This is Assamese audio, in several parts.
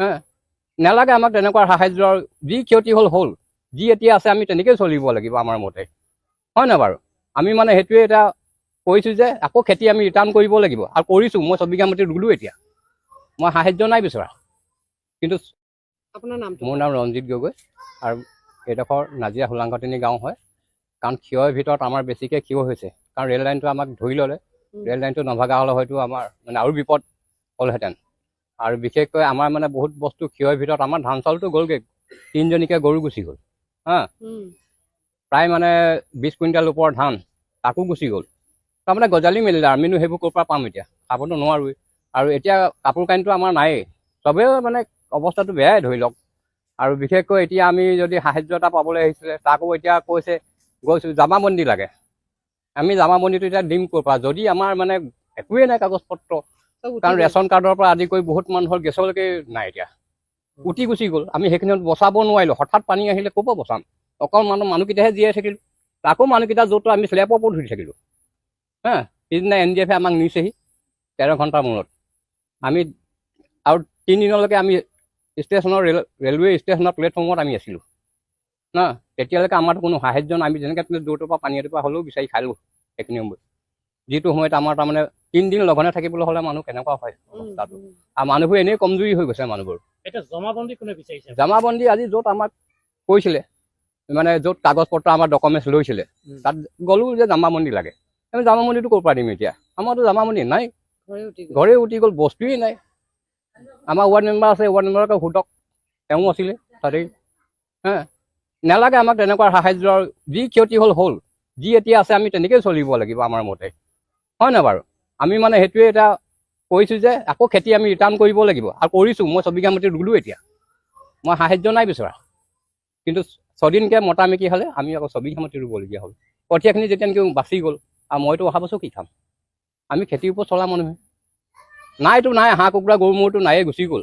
হ্যাঁ নালাগে আমাক তেনেকুৱা সাহায্যৰ যি ক্ষতি হ'ল যি এতিয়া আছে আমি তেনেকৈ চলিব লাগিব আমাৰ মতে হয় না বাৰু আমি মানে সেইটোৱে এটা কৈছোঁ যে আকৌ খেতি আমি ৰিটাৰ্ণ কৰিব লাগিব আৰু কৰিছোঁ মই 6 বিঘা মাটি ৰুলোঁ এতিয়া মই সাহায্য নাই বিচৰা কিন্তু আপোনাৰ নামটো মোৰ নাম ৰঞ্জিত গগৈ আৰু এইডোখৰ নাজিৰা হোলাংঘাটনি গাঁও হয় কাৰণ ক্ষয়ৰ ভিতৰত আমাৰ বেছিকৈ ক্ষয় হৈছে কাৰণ ৰেল লাইনটো আমাক ধৰি ল'লে ৰেল লাইনটো নভগা হ'লে হয়তো আমাৰ মানে আৰু বিপদ হ'লহেঁতেন আৰু বিশেষকৈ আমাৰ মানে বহুত বস্তু ক্ষয়ৰ ভিতৰত আমাৰ ধান চাউলটো গ'লগৈ 3জনীকৈ গৰু গুচি গ'ল হা প্ৰায় মানে 20 কুইণ্টেল ওপৰৰ ধান তাকো গুচি গ'ল তাৰমানে গজালি মেলিলে আমিনো সেইবোৰ ক'ৰ পৰা পাম এতিয়া খাবতো নোৱাৰোৱেই আৰু এতিয়া কাপোৰ কানিটো আমাৰ নায়েই চবেই মানে অৱস্থাটো বেয়াই ধৰি লওক আৰু বিশেষকৈ এতিয়া আমি যদি সাহায্য এটা পাবলৈ আহিছিলে তাকো এতিয়া কৈছে গৈছোঁ জামাবন্দী লাগে আমি জামাবন্দীটো এতিয়া দিম ক'ৰ পৰা যদি আমাৰ মানে একোৱেই নাই কাগজ পত্ৰ কাৰণ ৰেচন কাৰ্ডৰ পৰা আদি কৰি বহুত মানুহৰ গেছলৈকে নাই এতিয়া উটি গুচি গ'ল আমি সেইখিনিত বচাব নোৱাৰিলোঁ হঠাৎ পানী আহিলে ক'ৰ পৰা বচাম অকল মানুহকেইটাহে জীয়াই থাকিলোঁ তাকো মানুহকেইটা য'ত আমি স্লেপৰ ওপৰত ধৰি থাকিলোঁ হা পিছদিনা NDF আমাক নিছেহি 13 ঘণ্টাৰ মূৰত আমি আৰু 3 দিনলৈকে আমি ষ্টেচনৰ ৰেলৱে ষ্টেচনৰ প্লেটফৰ্মত আমি আছিলোঁ না তেতিয়ালৈকে আমাৰ কোনো সাহায্য নাই আমি যেনেকৈ দূৰটোৰ পৰা পানী এটোপা হ'লেও বিচাৰি খালোঁ সেইখিনি সময়ত যিটো সময়ত আমাৰ তাৰমানে 3 দিন লঘনে থাকিবলৈ হ'লে মানুহ কেনেকুৱা হয় অৱস্থাটো আৰু মানুহবোৰ এনেই কমজুৰি হৈ গৈছে মানুহবোৰ এতিয়া জমাবন্দী কোনে বিচাৰিছে জমাবন্দী আজি য'ত আমাক কৈছিলে মানে য'ত কাগজ পত্ৰ আমাৰ ডকুমেণ্টছ লৈছিলে তাত গ'লোঁ যে জামাবন্দী লাগে আমি জামাবন্দীটো ক'ৰ পৰা দিম এতিয়া আমাৰতো জামাবন্দী নাই ঘৰে উটি গ'ল বস্তুৱেই নাই আমাৰ ৱাৰ্ড মেম্বাৰ আছে ৱাৰ্ড মেম্বাৰকে সোধক তেওঁ আছিলে তাতেই হা নালাগে আমাক তেনেকুৱা সাহায্যৰ যি ক্ষতি হ'ল যি এতিয়া আছে আমি তেনেকৈ চলিব লাগিব আমাৰ মতে হয় না বাৰু আমি মানে সেইটোৱে এটা কৈছোঁ যে আকৌ খেতি আমি ৰিটাৰ্ণ কৰিব লাগিব আৰু কৰিছোঁ মই 6 বিঘা মাটি ৰুলোঁ এতিয়া মই সাহায্য নাই বিচৰা কিন্তু 6 দিনকৈ মতামেকি হ'লে আমি আকৌ 6 বিঘা মাটি ৰুবলগীয়া হ'ল কঠীয়াখিনি যেতিয়া নেকি বাচি গ'ল আৰু মইতো অহা বছৰ কি খাম আমি খেতিৰ ওপৰত চলা মানুহে নাইতো নাই হাঁহ কুকুৰা গৰু মূৰটো নায়ে গুচি গ'ল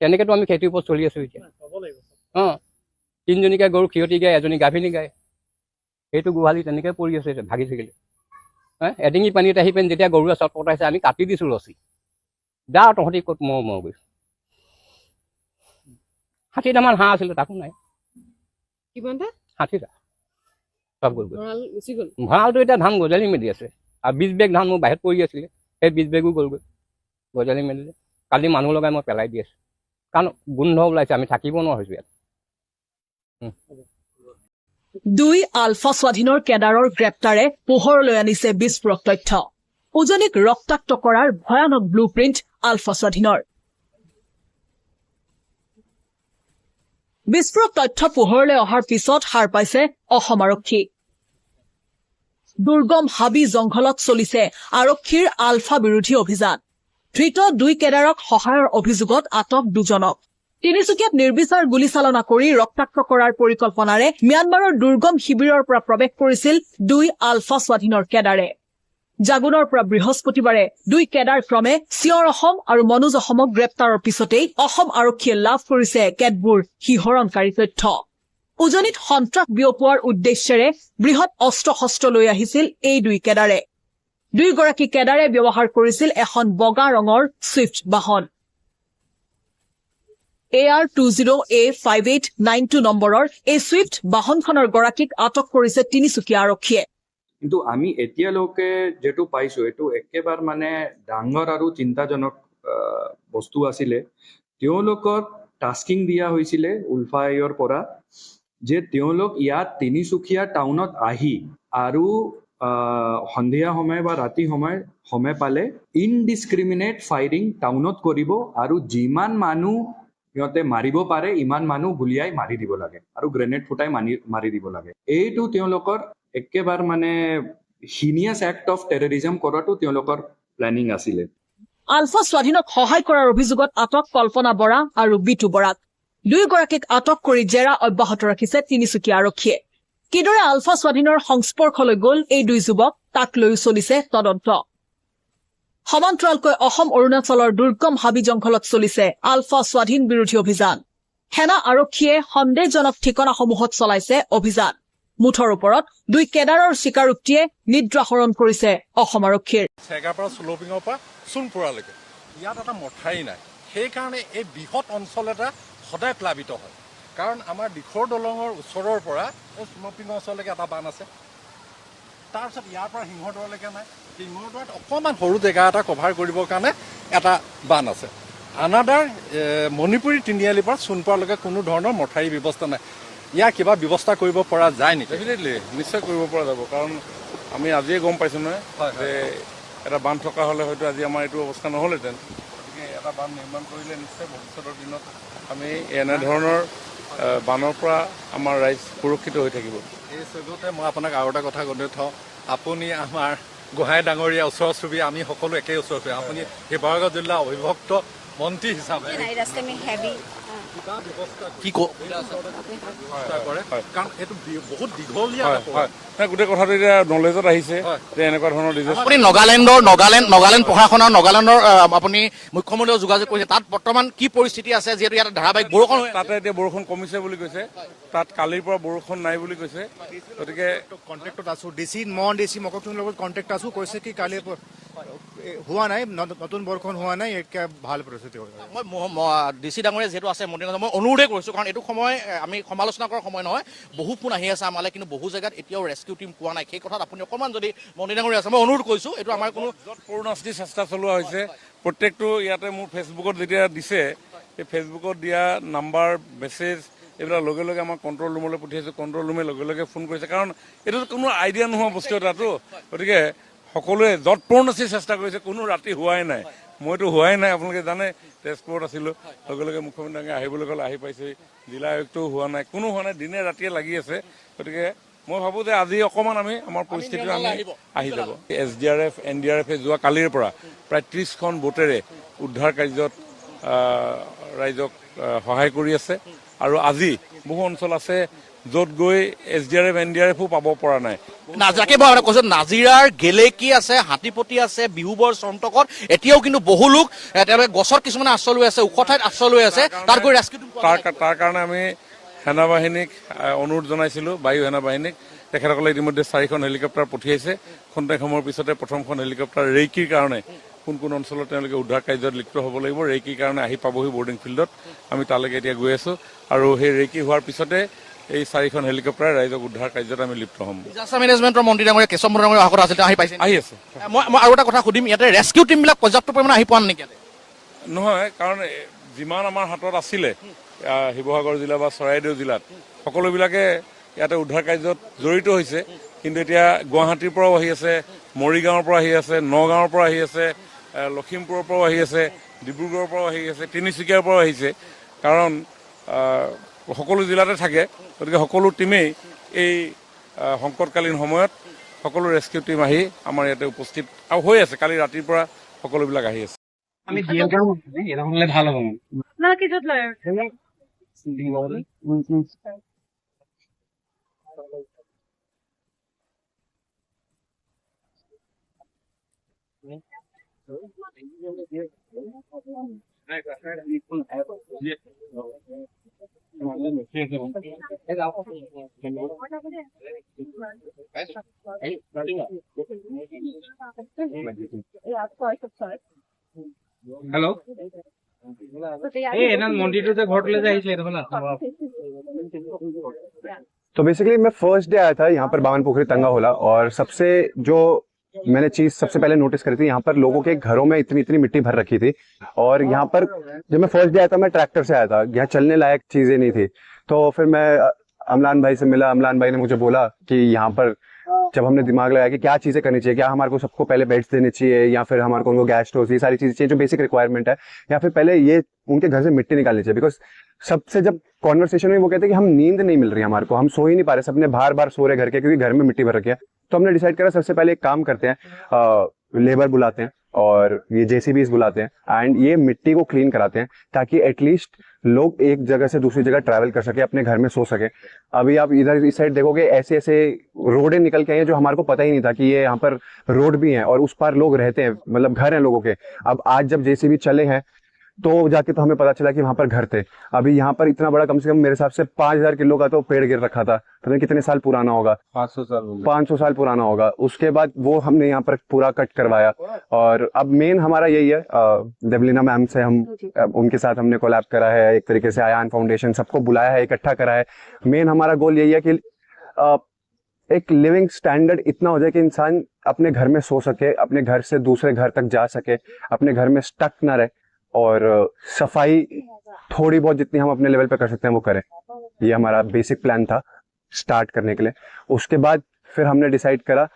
তেনেকৈতো আমি খেতিৰ ওপৰত চলি আছোঁ এতিয়া অঁ 3জনীকৈ গৰু ক্ষতি গায় এজনী গাভিনী গায় সেইটো গোহালি তেনেকৈ পৰি আছে ভাগি থাকিলে এডিঙি পানীত আহি পেলাই যেতিয়া গৰুৱে চট পটাইছে আমি কাটি দিছোঁ ৰছী যা তহঁতি ক'ত মই গৈছোঁ 60টামান হাঁহ আছিলে তাকো নাই কিমানটা 60টা চব গ'ল গুচি গ'ল ভঁৰালটো এতিয়া ধান গজালি মেলি আছে আৰু 20 বেগ ধান মোৰ বাহিৰত পৰি আছিলে সেই 20 বেগো গ'লগৈ গজালি মেলিলে কালি মানুহ লগাই মই পেলাই দি আছোঁ কাৰণ গোন্ধ ওলাইছে আমি থাকিব নোৱাৰা হৈছোঁ ইয়াত 2 আলফা স্বাধীনৰ কেডাৰৰ গ্ৰেপ্তাৰে পোহৰলৈ আনিছে বিস্ফোৰক তথ্য উজনিক ৰক্তাক্ত কৰাৰ ভয়ানক ব্লুপ্ৰিণ্ট আলফা স্বাধীনৰ বিস্ফোৰক তথ্য পোহৰলৈ অহাৰ পিছত সাৰ পাইছে অসম আৰক্ষী দুৰ্গম হাবি জংঘলত চলিছে আৰক্ষীৰ আলফা বিৰোধী অভিযান ধৃত 2 কেডাৰক সহায়ৰ অভিযোগত আটক 2জনক তিনিচুকীয়াত নিৰ্বিচাৰ গুলীচালনা কৰি ৰক্তাক্ত কৰাৰ পৰিকল্পনাৰে ম্যানমাৰৰ দুৰ্গম শিবিৰৰ পৰা প্ৰৱেশ কৰিছিল 2 আলফা স্বাধীনৰ কেডাৰে জাগুনৰ পৰা বৃহস্পতিবাৰে 2 কেডাৰ ক্ৰমে চিঞৰ অসম আৰু মনোজ অসমক গ্ৰেপ্তাৰৰ পিছতেই অসম আৰক্ষীয়ে লাভ কৰিছে কেতবোৰ শিহৰণকাৰী তথ্য উজনিত সন্ত্ৰাস বিয়পোৱাৰ উদ্দেশ্যেৰে বৃহৎ অস্ত্ৰ শস্ত্ৰ লৈ আহিছিল এই 2 কেডাৰে 2গৰাকী কেডাৰে ব্যৱহাৰ কৰিছিল এখন বগা ৰঙৰ ছুইফ্ট বাহন AR20A5892 নম্বৰৰ এই ছুইফ্ট বাহনখনৰ গৰাকীক আটক কৰিছে তিনিচুকীয়া আৰক্ষীয়ে কিন্তু আমি এতিয়ালৈকে যেটো পাইছো এটো একেবাৰে মানে ডাঙৰ আৰু চিন্তাজনক বস্তু আছিলে তেওঁলোকৰ টাস্কিং দিয়া হৈছিলে উলফাইৰ পৰা যে তেওঁলোক ইয়াত তিনিচুকীয়া টাউনত আহি আৰু সন্ধিয়া সময় বা ৰাতি সময় পালে ইনডিসক্ৰিমিনেট ফায়াৰিং টাউনত কৰিব আৰু যিমান মানুহ ইহঁতে মাৰিব পাৰে ইমান মানুহ গুলিয়াই মাৰি দিব লাগে আৰু গ্ৰেনেড ফুটাই মাৰি দিব লাগে এইটো তেওঁলোকৰ একেবাৰে মানে হিনিয়াছ এক্ট অফ টেৰৰিজম কৰাটো তেওঁলোকৰ প্লেনিং আছিলে আলফা স্বাধীনক সহায় কৰাৰ অভিযোগত আটক কল্পনা বৰা আৰু বিটু বৰাক 2গৰাকীক আটক কৰি জেৰা অব্যাহত ৰাখিছে তিনিচুকীয়া আৰক্ষীয়ে কিদৰে আলফা স্বাধীনৰ সংস্পৰ্শলৈ গ'ল এই 2 যুৱক তাক লৈ চলিছে তদন্ত সমান্তৰালকৈ অসম অৰুণাচলৰ দুৰ্গম হাবি জংঘলত চলিছে আলফা স্বাধীন বিৰোধী অভিযান সেনা আৰক্ষীয়ে সন্দেহজনক ঠিকনাসমূহত চলাইছে অভিযান মুঠৰ ওপৰত 2 কেডাৰৰ স্বীকাৰোক্তিয়ে নিদ্ৰাহৰণ কৰিছে অসম আৰক্ষীৰ চেগাপাৰা স্লোপিঙৰ পৰা সোণপুৰালৈকে ইয়াত এটা মঠাই নাই সেইকাৰণে এই বৃহৎ অঞ্চল এটা সদায় প্লাবিত হয়। কাৰণ আমাৰ দিখৰ দলঙৰ ওচৰৰ পৰা এই চুমপিং অঞ্চললৈকে এটা বান্ধ আছে, তাৰপিছত ইয়াৰ পৰা সিংহদুৱাৰলৈকে নাই। সিংহদুৱাৰত অকণমান সৰু জেগা এটা কভাৰ কৰিবৰ কাৰণে এটা বান্ধ আছে। আনাদাৰ মণিপুৰী তিনিআলিৰ পৰা সোণপোৱালৈকে কোনো ধৰণৰ মথাউৰি ব্যৱস্থা নাই। ইয়াৰ কিবা ব্যৱস্থা কৰিব পৰা যায় নেকি? ডেফিনেটলি নিশ্চয় কৰিব পৰা যাব, কাৰণ আমি আজিয়ে গম পাইছোঁ নহয় যে এটা বান্ধ থকা হ'লে হয়তো আজি আমাৰ এইটো অৱস্থা নহ'লহেঁতেন। গতিকে এটা বান্ধ নিৰ্মাণ কৰিলে নিশ্চয় ভৱিষ্যতৰ দিনত আমি এনেধৰণৰ বানৰ পৰা আমাৰ ৰাইজ সুৰক্ষিত হৈ থাকিব। এই সুযোগতে মই আপোনাক আৰু এটা কথা কৈ থওঁ, আপুনি আমাৰ গোহাঁই ডাঙৰীয়া ওচৰ চুবুৰীয়া, আমি সকলো একেই ওচৰ চুবুৰীয়া। আপুনি শিৱসাগৰ জিলাৰ অবিভক্ত মন্ত্ৰী হিচাপে কি কৰে? কাৰণ এইটো বহুত দীঘলীয়া। গোটেই কথাটো এতিয়া নলেজত আহিছে যে এনেকুৱা ধৰণৰ আপুনি নগালেণ্ড প্ৰশাসনৰ নগালেণ্ডৰ আপুনি মুখ্যমন্ত্ৰীও যোগাযোগ কৰিছে, তাত বৰ্তমান কি পৰিস্থিতি আছে? যিহেতু ইয়াত ধাৰাবাহিক বৰষুণ হৈ আছে। তাতে এতিয়া বৰষুণ কমিছে বুলি কৈছে, তাত কালিৰ পৰা বৰষুণ নাই বুলি কৈছে। গতিকে কণ্টেক্টত আছো, ডিচি মককচোনৰ লগত কণ্টেক্ট আছো, কৈছে কি কালি হোৱা নাই, নতুন বৰষুণ হোৱা নাই, এতিয়া ভাল পৰিস্থিতি হৈ আছে। মই ডিচি ডাঙৰীয়া যিহেতু আছে মন্ত্ৰী, মই অনুৰোধে কৰিছোঁ, কাৰণ এইটো সময় আমি সমালোচনা কৰাৰ সময় নহয়। বহু ফোন আহি আছে আমালৈ, কিন্তু বহু জেগাত এতিয়াও ৰেস্কিউ টিম পোৱা নাই। সেই কথাত আপুনি অকণমান যদি মন্ত্ৰী ডাঙৰীয়া আছে, মই অনুৰোধ কৰিছোঁ, এইটো আমাৰ কোনো পূৰ্ণাস্থিতি চেষ্টা চলোৱা হৈছে। প্ৰত্যেকটো ইয়াতে মোৰ ফেচবুকত যেতিয়া দিছে, সেই ফেচবুকত দিয়া নাম্বাৰ মেছেজ এইবিলাক লগে লগে আমাৰ কণ্ট্ৰল ৰুমলৈ পঠিয়াইছোঁ। কণ্ট্ৰল ৰুমে লগে লগে ফোন কৰিছে, কাৰণ এইটো কোনো আইডিয়া নোহোৱা বস্তু এটাতো। গতিকে সকলোৱে যৎপৰোনাস্তি চেষ্টা কৰিছে, কোনো ৰাতি হোৱাই নাই। মইতো হোৱাই নাই, আপোনালোকে জানে তেজপুৰত আছিলোঁ, লগে লগে মুখ্যমন্ত্ৰী আহিবলৈ ক'লে আহি পাইছে। জিলা আয়ুক্তও হোৱা নাই, কোনো হোৱা নাই, দিনে ৰাতিয়ে লাগি আছে। গতিকে মই ভাবোঁ যে আজি অকণমান আমাৰ পৰিস্থিতিটো আহি যাব। SDRF NDRF যোৱা কালিৰ পৰা প্ৰায় 30খন বোটেৰে উদ্ধাৰ কাৰ্যত ৰাইজক সহায় কৰি আছে। আৰু আজি বহু অঞ্চল আছে য'ত গৈ SDRF NDRFও পাব পৰা নাই। নাজাকে মই কৈছোঁ, নাজিৰাৰ গেলেকী আছে, হাতীপতি আছে, বিহুবৰ চন্তকত এতিয়াও কিন্তু বহু লোক তেওঁলোকে গছৰ কিছুমানে আশ্ৰয় লৈ আছে, ওখ ঠাইত আশ্ৰয় লৈ আছে। তাত গৈ ৰেস্কিউ তাৰ কাৰণে আমি সেনাবাহিনীক অনুৰোধ জনাইছিলোঁ, বায়ু সেনাবাহিনীক। তেখেতসকলে ইতিমধ্যে 4খন হেলিকপ্টাৰ পঠিয়াইছে। খন্তেক সময়ৰ পিছতে প্ৰথমখন হেলিকপ্টাৰ ৰেইকিৰ কাৰণে কোন কোন অঞ্চলত তেওঁলোকে উদ্ধাৰ কাৰ্যত লিপ্ত হ'ব লাগিব, ৰেইকিৰ কাৰণে আহি পাবহি বৰ্ডিং ফিল্ডত। আমি তালৈকে এতিয়া গৈ আছোঁ, আৰু সেই ৰেইকি হোৱাৰ পিছতে এই 4খন হেলিকপ্টাৰ ৰাইজক উদ্ধাৰ কাৰ্যত আমি লিপ্ত হ'ম। ডিজাষ্টাৰ মেনেজমেণ্টৰ মন্ত্ৰী ডাঙৰীয়া কেশৱ ডাঙৰীয়া অহা কথা আছিল, আহি পাইছে? আহি আছে। মই আৰু এটা কথা সুধিম, ইয়াতে ৰেস্কিউ টিমবিলাক পৰ্যাপ্ত পৰিমাণে আহি পোৱা নাই নেকি? নহয়, কাৰণ যিমান আমাৰ হাতত আছিলে শিৱসাগৰ জিলা বা চৰাইদেউ জিলাত, সকলোবিলাকে ইয়াতে উদ্ধাৰ কাৰ্যত জড়িত হৈছে। কিন্তু এতিয়া গুৱাহাটীৰ পৰাও আহি আছে, মৰিগাঁৱৰ পৰা আহি আছে, নগাঁৱৰ পৰা আহি আছে, লখিমপুৰৰ পৰাও আহি আছে, ডিব্ৰুগড়ৰ পৰাও আহি আছে, তিনিচুকীয়াৰ পৰাও আহিছে। কাৰণ সকলো জিলাতে থাকে, গতিকে সকলো টিমেই এই সংকটকালীন সময়ত সকলো ৰেস্কিউ টিম আহি আমাৰ ইয়াতে উপস্থিত আৰু হৈ আছে। কালি ৰাতিৰ পৰা সকলোবিলাক আহি আছে। আমি এরকম হলে ভালো হবে। हेलो तो बेसिकली मैं फर्स्ट डे आया था यहाँ पर बावन पोखरी तंगा होला, और सबसे जो मैंने चीज सबसे पहले नोटिस करी थी, यहाँ पर लोगों के घरों में इतनी इतनी मिट्टी भर रखी थी। और यहाँ पर जब मैं फर्स्ट डे आया था, मैं ट्रैक्टर से आया था, यहाँ चलने लायक चीजें नहीं थी। तो फिर मैं अमलान भाई से मिला, अमलान भाई ने मुझे बोला कि यहाँ पर जब हमने दिमाग लगाया कि क्या चीजें करनी चाहिए, क्या हमारे को सबको पहले बेड्स देने चाहिए, या फिर हमारे को उनको गैस स्टोव, ये सारी चीजें चाहिए जो बेसिक रिक्वायरमेंट है, या फिर पहले ये उनके घर से मिट्टी निकालनी चाहिए। बिकॉज सबसे जब कॉन्वर्सेशन में वो कहते हैं कि हम नींद नहीं मिल रही है हमारे को, हम सो ही नहीं पा रहे, सबने बार बार सो रहे घर के, क्योंकि घर में मिट्टी भर रखी है। तो हमने डिसाइड करा सबसे पहले एक काम करते हैं, लेबर बुलाते हैं और ये JCBs बुलाते हैं एंड ये मिट्टी को क्लीन कराते हैं, ताकि एटलीस्ट लोग एक जगह से दूसरी जगह ट्रैवल कर सके, अपने घर में सो सके। अभी आप इधर इस साइड देखोगे, ऐसे ऐसे रोडें निकल के आई हैं जो हमारे को पता ही नहीं था कि ये यहाँ पर रोड भी हैं और उस पार लोग रहते हैं, मतलब घर हैं लोगों के। अब आज जब JCB चले हैं तो जाके तो हमें पता चला कि वहां पर घर थे। अभी यहाँ पर इतना बड़ा, कम से कम मेरे हिसाब से 5,000 किलो का तो पेड़ गिर रखा था। पता नहीं कितने साल पुराना होगा, 500 साल पुराना होगा। उसके बाद वो हमने यहाँ पर पूरा कट करवाया। और अब मेन हमारा यही है, देवलीना मैम से हम उनके साथ हमने कोलैब करा है, एक तरीके से आयान फाउंडेशन सबको बुलाया है, इकट्ठा करा है। मेन हमारा गोल यही है कि एक लिविंग स्टैंडर्ड इतना हो जाए कि इंसान अपने घर में सो सके, अपने घर से दूसरे घर तक जा सके, अपने घर में स्टक ना रहे, और सफाई थोड़ी बहुत जितनी हम अपने लेवल पे कर सकते हैं वो करें। ये हमारा बेसिक प्लान था स्टार्ट करने के लिए। उसके बाद फिर हमने डिसाइड करा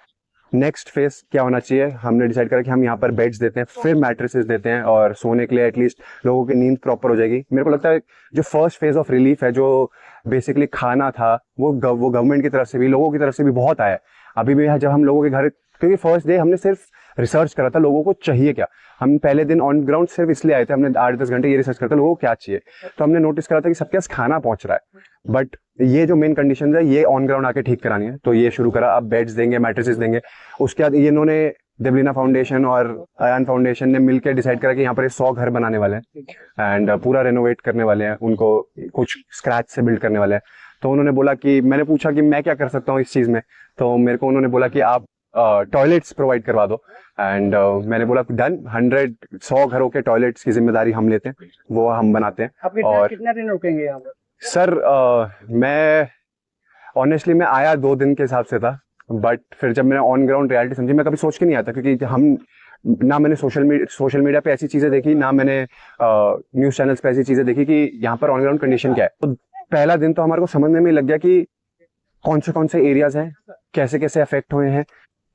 नेक्स्ट फेज क्या होना चाहिए। हमने डिसाइड करा कि हम यहाँ पर बेड्स देते हैं, फिर मैट्रेसेस देते हैं, और सोने के लिए एटलीस्ट लोगों की नींद प्रॉपर हो जाएगी। मेरे को लगता है जो फर्स्ट फेज ऑफ रिलीफ है, जो बेसिकली खाना था, वो गवर्नमेंट की तरफ से भी, लोगों की तरफ से भी बहुत आया है। अभी भी जब हम लोगों के घर, क्योंकि फर्स्ट डे हमने सिर्फ रिसर्च करा था लोगों को चाहिए क्या। हम पहले दिन ऑन ग्राउंड सिर्फ इसलिए आए थे, हमने 8-10 घंटे ये रिसर्च करता लोगों को क्या चाहिए। तो हमने नोटिस करा था कि सबके पास खाना पहुंच रहा है, बट ये जो मेन कंडीशन है ये ऑन ग्राउंड आके ठीक करानी है। तो ये शुरू करा, अब बेड्स देंगे, मैट्रेसेस देंगे। उसके बाद ये इन्होंने देवलीना फाउंडेशन और आयान फाउंडेशन ने मिलकर डिसाइड करा कि यहाँ पर 100 घर बनाने वाले हैं एंड पूरा रेनोवेट करने वाले हैं, उनको कुछ स्क्रैच से बिल्ड करने वाले हैं। तो उन्होंने बोला कि, मैंने पूछा कि मैं क्या कर सकता हूँ इस चीज में, तो मेरे को उन्होंने बोला कि आप टॉयलेट्स प्रोवाइड करवा दो। एंड मैंने बोला डन, 100 घरों के टॉयलेट्स की जिम्मेदारी हम लेते हैं, वो हम बनाते हैं। और कितना दिन रुकेंगे यहाँ पर? सर मैं ऑनेस्टली मैं आया 2 दिन के हिसाब से था, बट फिर जब मैंने ऑन ग्राउंड रियलिटी समझी, मैं कभी सोच के नहीं आता, क्योंकि हम ना मैंने सोशल मीडिया पे ऐसी चीजें देखी, ना मैंने न्यूज चैनल्स पे ऐसी चीजें देखी कि यहाँ पर ऑन ग्राउंड कंडीशन क्या है। तो पहला दिन तो हमारे को समझने में लग गया कि कौन से एरियाज हैं, कैसे कैसे अफेक्ट हुए हैं,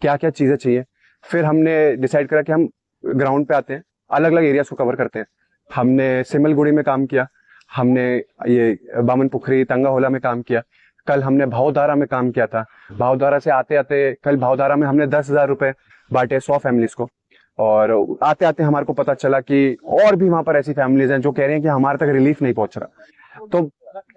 क्या क्या चीजें चाहिए। फिर हमने डिसाइड करा कि हम ग्राउंड पे आते हैं, अलग अलग एरियाज को कवर करते हैं। हमने सिमलगुड़ी में काम किया, हमने ये बामन पुखरी तंगाहोला में काम किया, कल हमने भावधारा में काम किया था। भावधारा से आते आते कल भावधारा में हमने 10,000 रुपए बांटे 100 फैमिलीज को। और आते आते हमारे को पता चला कि और भी वहां पर ऐसी फैमिलीज हैं जो कह रही हैं कि हमारे तक रिलीफ नहीं पहुंच रहा। तो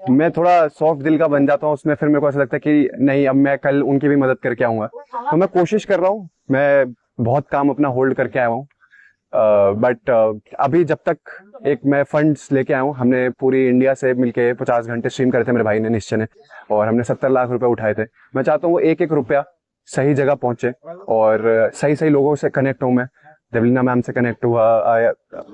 मैं थोड़ा सॉफ्ट दिल का बन जाता हूँ उसमें, फिर मेरे को ऐसा लगता है कि नहीं, अब मैं कल उनकी भी मदद करके आऊंगा। तो मैं कोशिश कर रहा हूँ, मैं बहुत काम अपना होल्ड करके आया हूँ, बट अभी जब तक एक मैं फंड्स लेके आया हूँ, हमने पूरी इंडिया से मिलके 50 घंटे स्ट्रीम करे थे मेरे भाई ने, निश्चय ने, और हमने 70 लाख रुपए उठाए थे। मैं चाहता हूँ वो एक रुपया सही जगह पहुंचे और सही लोगों से कनेक्ट हूँ। मैं देवलीना मैम से कनेक्ट हुआ,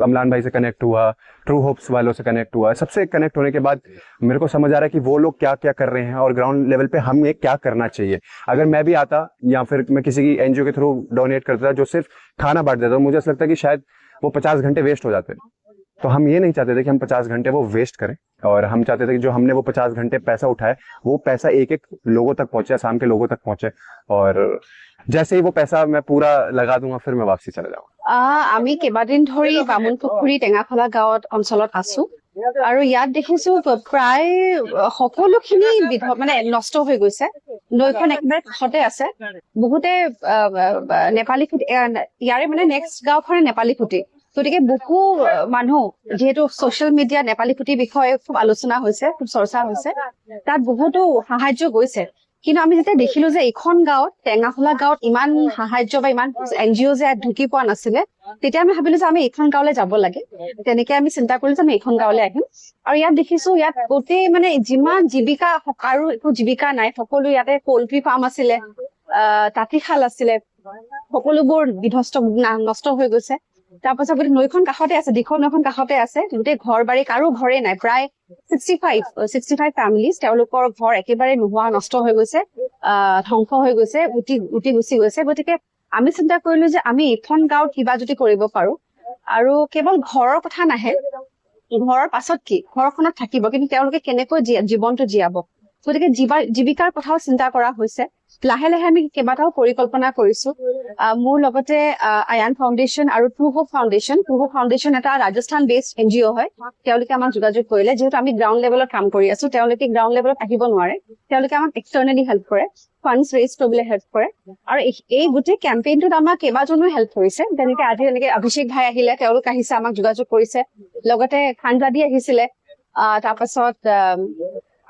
अमलान भाई से कनेक्ट हुआ, ट्रू होप्स वालों से कनेक्ट हुआ। सबसे कनेक्ट होने के बाद मेरे को समझ आ रहा है कि वो लोग क्या क्या कर रहे हैं और ग्राउंड लेवल पे हमें क्या करना चाहिए। अगर मैं भी आता या फिर मैं किसी की एनजीओ के थ्रू डोनेट करता जो सिर्फ खाना बांट देता, मुझे ऐसा लगता है कि शायद वो 50 घंटे वेस्ट हो जाते। तो हम ये नहीं चाहते थे कि हम 50 घंटे वो वेस्ट करें, और हम चाहते थे कि जो हमने वो 50 घंटे पैसा उठाए वो पैसा एक लोगों तक पहुंचे, आसाम के लोगों तक पहुंचे। और जैसे ही वो पैसा मैं पूरा लगा दूंगा, फिर मैं वापसी चला जाऊंगा। আমি কেইবাদিন ধৰি বামুণ পুখুৰী টেঙাখলা গাঁৱত অঞ্চলত আছো, আৰু ইয়াত দেখিছো প্ৰায় সকলোখিনি মানে নষ্ট হৈ গৈছে। নৈখন একেবাৰে কাষতে আছে, বহুতে নেপালী খুটি, ইয়াৰে মানে নেক্সট গাঁওখনে নেপালী খুটি, গতিকে বহু মানুহ, যিহেতু ছচিয়েল মিডিয়া নেপালী খুটিৰ বিষয়ে খুব আলোচনা হৈছে, খুব চৰ্চা হৈছে, তাত বহুতো সাহায্য গৈছে। কিন্তু আমি যেতিয়া দেখিলো যে এইখন গাঁৱত, টেঙাখলা গাঁৱত ইমান সাহায্য বা ইমান এনজিঅ যে ঢুকি পোৱা নাছিলে, তেতিয়া আমি ভাবিলো যে আমি এইখন গাঁৱলৈ যাব লাগে। তেনেকে আমি চিন্তা কৰিলো যে আমি এইখন গাঁৱলৈ আহিম। আৰু ইয়াত দেখিছো, ইয়াত গোটেই মানে যিমান জীৱিকা, কাৰো একো জীৱিকা নাই, সকলো ইয়াতে পল্ট্ৰি ফাৰ্ম আছিলে, তাঁতীশাল আছিলে, সকলোবোৰ বিধ্বস্ত, নষ্ট হৈ গৈছে। তাৰপাছত গোটেই নৈখন কাষতে আছে, দীঘল নৈখন কাষতে আছে, গোটেই ঘৰ বাৰী, কাৰো ঘৰে নাই। প্ৰায় 65 ফেমিলিজ, তেওঁলোকৰ ঘৰ একেবাৰে নোহোৱা, নষ্ট হৈ গৈছে, ধ্বংস হৈ গৈছে, উটি গুচি গৈছে। গতিকে আমি চিন্তা কৰিলো যে আমি এইখন গাঁৱত কিবা যদি কৰিব পাৰো, আৰু কেৱল ঘৰৰ কথা নাহে, ঘৰৰ পাছত কি, ঘৰখনত থাকিব, কিন্তু তেওঁলোকে কেনেকৈ জীৱনটো জীয়াব, গতিকে জীৱিকাৰ কথাও চিন্তা কৰা হৈছে। লাহে লাহে আমি কেইবাটাও পৰিকল্পনা কৰিছো। মোৰ লগতে আয়ান ফাউণ্ডেশ্যন আৰু ট্ৰু হোপ ফাউণ্ডেশ্যন এটা ৰাজস্থান বেছড এনজিঅ হয়। তেওঁলোকে আমাক যোগাযোগ কৰিলে, যিহেতু আমি গ্ৰাউণ্ড লেভেলত কাম কৰি আছো, তেওঁলোকে গ্ৰাউণ্ড লেভেলত আহিব নোৱাৰে, তেওঁলোকে আমাক এক্সটাৰ্নেলি হেল্প কৰে, ফাণ্ডছ ৰেইজ কৰিবলৈ হেল্প কৰে। আৰু এই গোটেই কেম্পেইনটোত আমাক কেইবাজনো হেল্প কৰিছে। তেনেকে আজি এনেকে অভিষেক ভাই আহিলে, তেওঁলোক আহিছে, আমাক যোগাযোগ কৰিছে, লগতে খানজাদি আহিছিলে, তাৰপাছত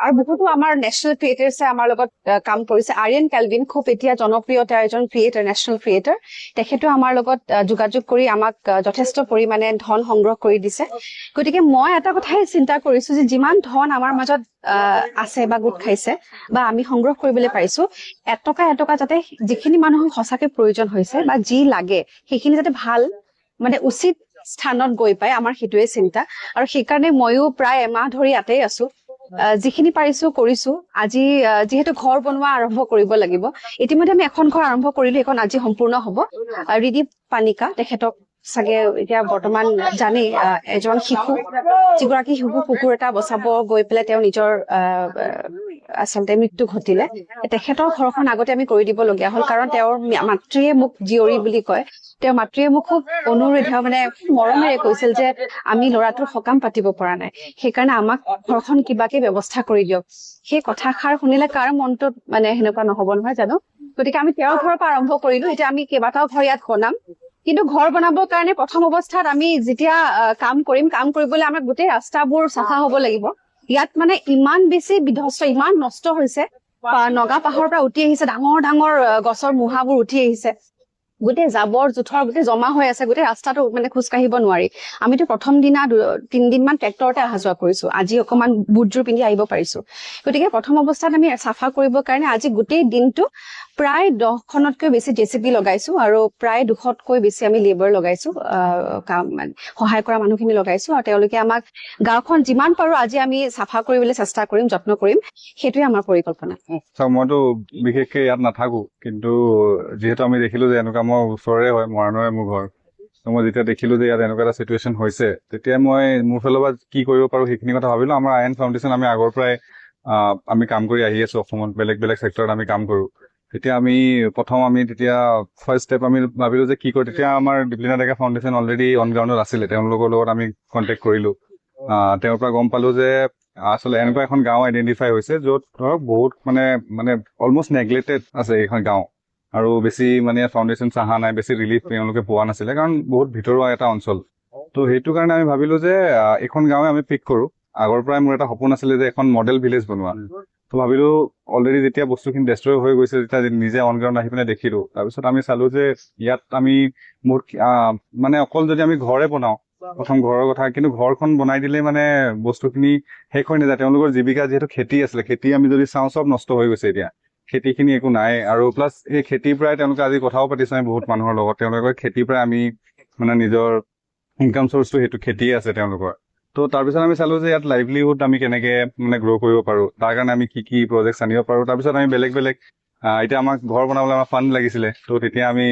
আৰু বহুতো আমাৰ নেশ্যনেল ক্ৰিয়েটাৰ্ছে আমাৰ লগত কাম কৰিছে। আৰিয়ান কেলভিন খুব এতিয়া জনপ্ৰিয়, তেওঁ এজন ক্ৰিয়েটাৰ, নেশ্যনেল ক্ৰিয়েটাৰ। তেখেতেও আমাৰ লগত যোগাযোগ কৰি আমাক যথেষ্ট পৰিমাণে ধন সংগ্ৰহ কৰি দিছে। গতিকে মই এটা কথাই চিন্তা কৰিছো যে যিমান ধন আমাৰ মাজত আছে বা গোট খাইছে বা আমি সংগ্ৰহ কৰিবলৈ পাৰিছো, এটকা এটকা যাতে যিখিনি মানুহক সঁচাকে প্ৰয়োজন হৈছে বা যি লাগে সেইখিনি যাতে ভাল মানে উচিত স্থানত গৈ পায়, আমাৰ সেইটোৱে চিন্তা। আৰু সেইকাৰণে ময়ো প্ৰায় এমাহ ধৰি ইয়াতেই আছো। যিখিনি পাৰিছো কৰিছো। আজি যিহেতু ঘৰ বনোৱা আৰম্ভ কৰিব লাগিব, ইতিমধ্যে আমি এখন ঘৰ আৰম্ভ কৰিলো, এখন আজি সম্পূৰ্ণ হব। ৰিদীপ পানিকা, তেখেতক চাগে এতিয়া বৰ্তমান জানেই, এজন শিশু, যিগৰাকী শিশু কুকুৰ এটা বচাব গৈ পেলাই তেওঁ নিজৰ আচলতে মৃত্যু ঘটিলে। তেখেতৰ ঘৰখন আগতে আমি কৰি দিব লগীয়া হ'ল, কাৰণ তেওঁৰ মাতৃয়ে মোক জীয়ৰী বুলি কয়। তেওঁৰ মাতৃয়ে মোক খুব অনুৰোধ মানে মৰমেৰে কৈছিল যে আমি ল'ৰাটোৰ সকাম পাতিব পৰা নাই, সেইকাৰণে আমাক ঘৰখন কিবাকে ব্যৱস্থা কৰি দিয়ক। সেই কথাষাৰ শুনিলে কাৰ মনটোত মানে সেনেকুৱা নহব নহয় জানো? গতিকে আমি তেওঁৰ ঘৰৰ পৰা আৰম্ভ কৰিলো। এতিয়া আমি কেইবাটাও ঘৰ ইয়াত বনাম, কিন্তু ঘৰ বনাবৰ কাৰণে প্ৰথম অৱস্থাত আমি যেতিয়া কাম কৰিবলৈ আমাৰ গোটেই ৰাস্তাবোৰ চাফা হব লাগিব। ইয়াত মানে ইমান বেছি বিধ্বস্ত, ইমান নষ্ট হৈছে। নগা পাহাৰৰ পৰা উঠি আহিছে, ডাঙৰ ডাঙৰ গছৰ মুঢ়াবোৰ উঠি আহিছে, গোটেই জাবৰ জোথৰ গোটেই জমা হৈ আছে, গোটেই ৰাস্তাটো মানে খোজকাঢ়িব নোৱাৰি। আমিতো প্ৰথম দিনা 3 দিনমান ট্ৰেক্টৰতে অহা যোৱা কৰিছো, আজি অকমান বুটযোৰ পিন্ধি আহিব পাৰিছো। গতিকে প্ৰথম অৱস্থাত আমি চাফা কৰিবৰ কাৰণে আজি গোটেই দিনটো প্ৰায় 10খনতকৈ বেছি জেচিপি লগাইছো আৰু প্ৰায় 200তকৈ বেছি আমি লেবাৰ লগাইছো, সহায় কৰা মানুহখিনি লগাইছো। আৰু তেওঁলোকে আমাক গাঁওখন যিমান পাৰো আজি আমি চাফা কৰিবলৈ চেষ্টা কৰিম, যত্ন কৰিম, সেইটোৱে আমাৰ পৰিকল্পনা। মইতো বিশেষকে ইয়াত নাথাকো, কিন্তু যিহেতু আমি দেখিলো যে এনেকুৱা, মই ওচৰৰে হয়, মৰাণৰে মোৰ ঘৰ। মই যেতিয়া দেখিলো যে ইয়াত এনেকুৱা এটা চিটুৱেশ্যন হৈছে, তেতিয়া মই মোৰ ফালৰ পৰা কি কৰিব পাৰো সেইখিনি কথা ভাবিলো। আমাৰ আইন ফাউণ্ডেশ্যন আমি আগৰ পৰাই আমি কাম কৰি আহি আছো অসমত, বেলেগ বেলেগ চেক্টৰত আমি কাম কৰো। তেতিয়া আমি তেতিয়া ফাৰ্ষ্ট ষ্টেপ আমি ভাবিলো যে কি কৰো। তেতিয়া আমাৰ দীপলিনা ডেকা ফাউণ্ডেশ্যন অলৰেডি অন গ্ৰাউণ্ডত আছিলে, তেওঁলোকৰ লগত আমি কণ্টেক্ট কৰিলো। তেওঁৰ পৰা গম পালো যে আচলতে এনেকুৱা এখন গাঁও আইডেণ্টিফাই হৈছে য'ত ধৰক বহুত মানে অলমষ্ট নেগলেক্টেড আছে এইখন গাঁও, আৰু বেছি মানে ফাউণ্ডেশ্যন অহা নাই, বেছি ৰিলিফ তেওঁলোকে পোৱা নাছিলে, কাৰণ বহুত ভিতৰুৱা এটা অঞ্চল। তো সেইটো কাৰণে আমি ভাবিলো যে এইখন গাঁৱে আমি পিক কৰো। আগৰ পৰাই মোৰ এটা সপোন আছিলে যে এখন মডেল ভিলেজ বনোৱা। তো ভাবিলো অলৰেডি যেতিয়া বস্তুখিনি ডেষ্ট্ৰয় হৈ গৈছে, যেতিয়া নিজে অন গ্ৰাউণ্ড আহি পিনে দেখিলো, তাৰপিছত আমি চালো যে ইয়াত আমি মানে অকল যদি আমি ঘৰে বনাও, প্ৰথম ঘৰৰ কথা, কিন্তু ঘৰখন বনাই দিলে মানে বস্তুখিনি শেষ হৈ নাযায়। তেওঁলোকৰ জীৱিকা যিহেতু খেতি আছিলে, খেতি আমি যদি চাওঁ চব নষ্ট হৈ গৈছে এতিয়া, খেতিখিনি একো নাই। আৰু প্লাছ এই খেতিৰ পৰাই তেওঁলোকে আজি কথাও পাতিছো আমি বহুত মানুহৰ লগত, তেওঁলোকৰ খেতিৰ পৰাই আমি মানে নিজৰ ইনকাম চৰ্চটো সেইটো খেতিয়ে আছে তেওঁলোকৰ। তো তাৰপিছত আমি চালো যে ইয়াত লাইভলিহুড আমি কেনেকে মানে গ্ৰ' কৰিব পাৰো, তাৰ কাৰণে আমি কি কি প্ৰজেক্ট আনিব পাৰো। তাৰপিছত আমি বেলেগ এতিয়া আমাক ঘৰ বনাবলৈ আমাৰ ফাণ্ড লাগিছিলে, তো তেতিয়া আমি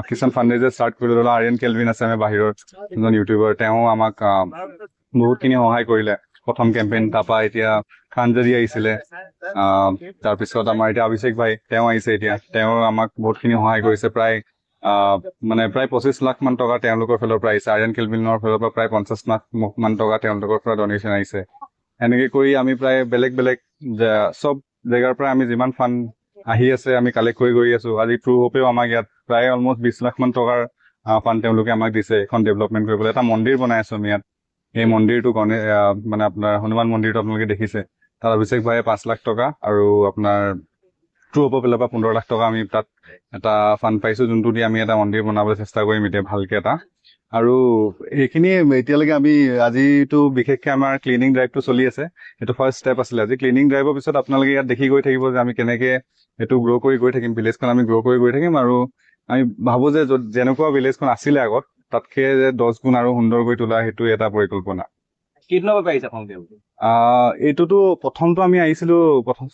কিছুমান ফাণ্ড ৰেইজাৰ ষ্টাৰ্ট কৰিলো। আৰিয়ান কেলভিন আছে আমাৰ বাহিৰৰ এজন ইউটিউবাৰ, তেওঁ আমাক বহুতখিনি সহায় কৰিলে প্ৰথম কেম্পেইন। তাৰপৰা এতিয়া খানজাৰী আহিছিলে, তাৰপিছত আমাৰ এতিয়া অভিষেক ভাই তেওঁ আহিছে, এতিয়া তেওঁ আমাক বহুতখিনি সহায় কৰিছে। প্ৰায় 25 লাখ মান টকা তেওঁলোকৰ ফালৰ পৰা আহিছে। আৰিয়ান কেলভিনৰ ফালৰ পৰা প্ৰায় 50 লাখ মান টকা তেওঁলোকৰ পৰা ডনেশ্যন আহিছে। এনেকে কৰি আমি প্ৰায় বেলেগ চব জেগাৰ পৰা আমি যিমান ফাণ্ড আহি আছে আমি কালেক্ট কৰি আছো। আজি ট্ৰু হোপেও আমাক ইয়াত প্ৰায় অলমষ্ট 20 লাখ মান টকাৰ ফাণ্ড তেওঁলোকে আমাক দিছে এখন ডেভেলপমেণ্ট কৰিবলৈ। এটা মন্দিৰ বনাই আছো আমি ইয়াত। এই মন্দিৰটো মানে আপোনাৰ হনুমান মন্দিৰটো আপোনালোকে দেখিছে, তাত অভিষেক ভাইয়ে 5 লাখ টকা আৰু আপোনাৰ ট্ৰু হোপৰ ফালৰ পৰা 15 লাখ টকা আমি তাত এটা ফাণ্ড পাইছো, যোনটো দি আমি এটা মন্দিৰ বনাবলৈ চেষ্টা কৰিম এতিয়া ভালকে এটা। আৰু এইখিনি এতিয়ালৈকে আমি আজিতো বিশেষকে আমাৰ ক্লিনিং ড্ৰাইভটো চলি আছে, সেইটো ফাৰ্ষ্ট ষ্টেপ আছিলে। আজি ক্লিনিং ড্ৰাইভৰ পিছত আপোনালোকে ইয়াত দেখি গৈ থাকিব যে আমি কেনেকে এইটো গ্ৰ' কৰি গৈ থাকিম, ভিলেজখন আমি গ্ৰ' কৰি গৈ থাকিম। আৰু আমি ভাবো যে যেনেকুৱা ভিলেজখন আছিলে আগত, তাতকে যে 10 গুণ আৰু সুন্দৰ কৰি তোলা, সেইটো এটা পৰিকল্পনা। এইটোতো প্ৰথমটো আমি আহিছিলো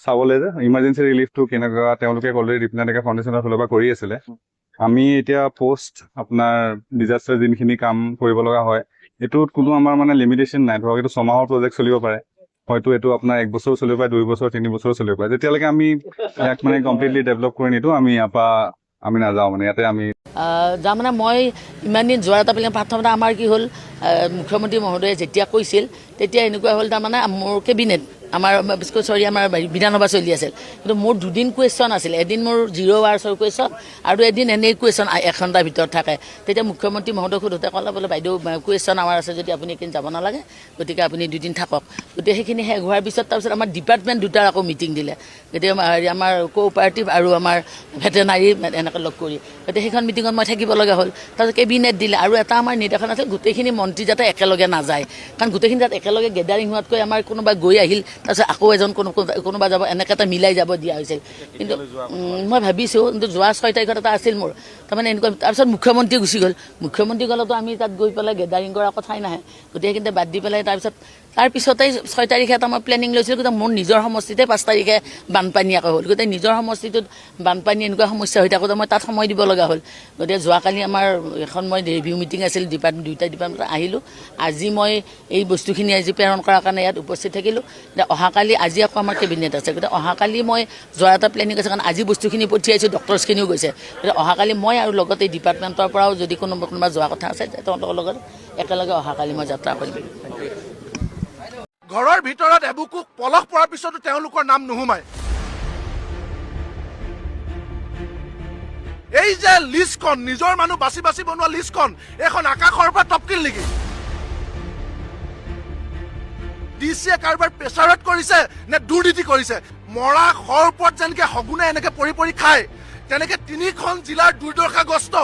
চাবলৈ যে ইমাৰ্জেঞ্চি ৰিলিফটো কেনেকুৱা তেওঁলোকে অলৰেডি দীপলিনা ডেকা ফাউণ্ডেশ্যনৰ ফালৰ পৰা কৰি আছিলে। আমি এতিয়া পোষ্ট আপোনাৰ ডিজাষ্টাৰ যিখিনি কাম কৰিব লগা হয়, এইটোত কোনো আমাৰ মানে লিমিটেশ্যন নাই। ধৰক এইটো 6 মাহৰ প্ৰজেক্ট চলিব পাৰে, হয়তো এইটো আপোনাৰ 1 বছৰ চলিব পাৰে, 2 বছৰ 3 বছৰ চলিব পাৰে। যেতিয়ালৈকে আমি ইয়াক মানে কমপ্লিটলি ডেভেলপ কৰি নিদিওঁ, আমি ইয়াৰ পৰা আমি নাযাওঁ। মানে ইয়াতে আমি তাৰমানে মই ইমান দিন যোৱাৰ এটা প্ৰথমতে আমাৰ কি হ'ল, মুখ্যমন্ত্ৰী মহোদয়ে যেতিয়া কৈছিল তেতিয়া এনেকুৱা হ'ল, তাৰমানে মোৰ কেবিনেট আমাৰ আমাৰ বিধানসভা চলি আছিল, কিন্তু মোৰ 2 দিন কুৱেশ্যন আছিল, এদিন মোৰ 0 আৱাৰ্ছৰ কুৱেশ্যন আৰু এদিন এনেই কুৱেশ্যন 1 ঘণ্টাৰ ভিতৰত থাকে। তেতিয়া মুখ্যমন্ত্ৰী মহোদয় সোধোতে ক'লে বোলে বাইদেউ কুৱেশ্যন আৱাৰ আছে যদি আপুনি এইখিনি যাব নালাগে, গতিকে আপুনি 2 দিন থাকক। গতিকে সেইখিনি শেষ হোৱাৰ পিছত তাৰপিছত আমাৰ ডিপাৰ্টমেণ্ট দুটাৰ আকৌ মিটিং দিলে, গতিকে আমাৰ কোঅপাৰেটিভ আৰু আমাৰ ভেটেনাৰী এনেকৈ লগ কৰি, গতিকে সেইখন মিটিঙত মই থাকিব লগা হ'ল। তাৰপিছত কেবিনেট দিলে আৰু এটা আমাৰ নিৰ্দেশন আছিল গোটেইখিনি মন্ত্ৰী যাতে একেলগে নাযায়, কাৰণ গোটেইখিনি যাতে একেলগে গেডাৰিং হোৱাতকৈ আমাৰ কোনোবা গৈ আহিল তাৰপিছত আকৌ এজন কোনোবা যাব, এনেকৈ এটা মিলাই যাব দিয়া হৈছিল। কিন্তু মই ভাবিছোঁ, কিন্তু যোৱা 6 তাৰিখত এটা আছিল মোৰ তাৰমানে এনেকুৱা। তাৰপিছত মুখ্যমন্ত্ৰী গুচি গ'ল, মুখ্যমন্ত্ৰী গ'লেতো আমি তাত গৈ পেলাই গেডাৰিং কৰাৰ কথাই নাহে, গতিকে কিন্তু বাদ দি পেলাই তাৰপিছতেই 6 তাৰিখে এটা মই প্লেনিং লৈছিলোঁ, কিন্তু মোৰ নিজৰ সমষ্টিতে 5 তাৰিখে বানপানী আকৌ হ'ল। গতিকে নিজৰ সমষ্টিটোত বানপানী এনেকুৱা সমস্যা হৈ থাকোঁতে মই তাত সময় দিব লগা হ'ল। গতিকে যোৱাকালি আমাৰ এখন মই ৰিভিউ মিটিং আছিল, দুইটা ডিপাৰ্টমেণ্টত আহিলোঁ। আজি মই এই বস্তুখিনি আজি প্ৰেৰণ কৰাৰ কাৰণে ইয়াত উপস্থিত থাকিলোঁ। অহাকালি আজি আকৌ আমাৰ কেবিনেট আছে, গতিকে অহাকালি মই যোৱাৰ এটা প্লেনিং আছে, কাৰণ আজি বস্তুখিনি পঠিয়াইছোঁ, ডক্টৰছখিনিও গৈছে। গতিকে অহাকালি মই আৰু লগতে ডিপাৰ্টমেণ্টৰ পৰাও যদি কোনোবা যোৱা কথা আছে তেওঁলোকৰ লগত একেলগে অহাকালি মই যাত্ৰা কৰিম। ঘৰৰ ভিতৰত এবুকু পলস পৰাৰ পিছতো তেওঁলোকৰ নাম নুহুমায়। এই যে লিষ্টখন, নিজৰ মানুহ বাছি বাছি বনোৱা লিষ্টখন, এখন আকাশৰ পৰা টপকিল নেকি? ডিচিয়ে কাৰোবাৰ প্ৰেছাৰত কৰিছে নে দুৰ্নীতি কৰিছে? মৰা শৰ ওপৰত যেনেকে সগুনে এনেকে পৰি পৰি খায়, তেনেকে 3খন জিলাৰ দুৰ্দশাগ্ৰস্ত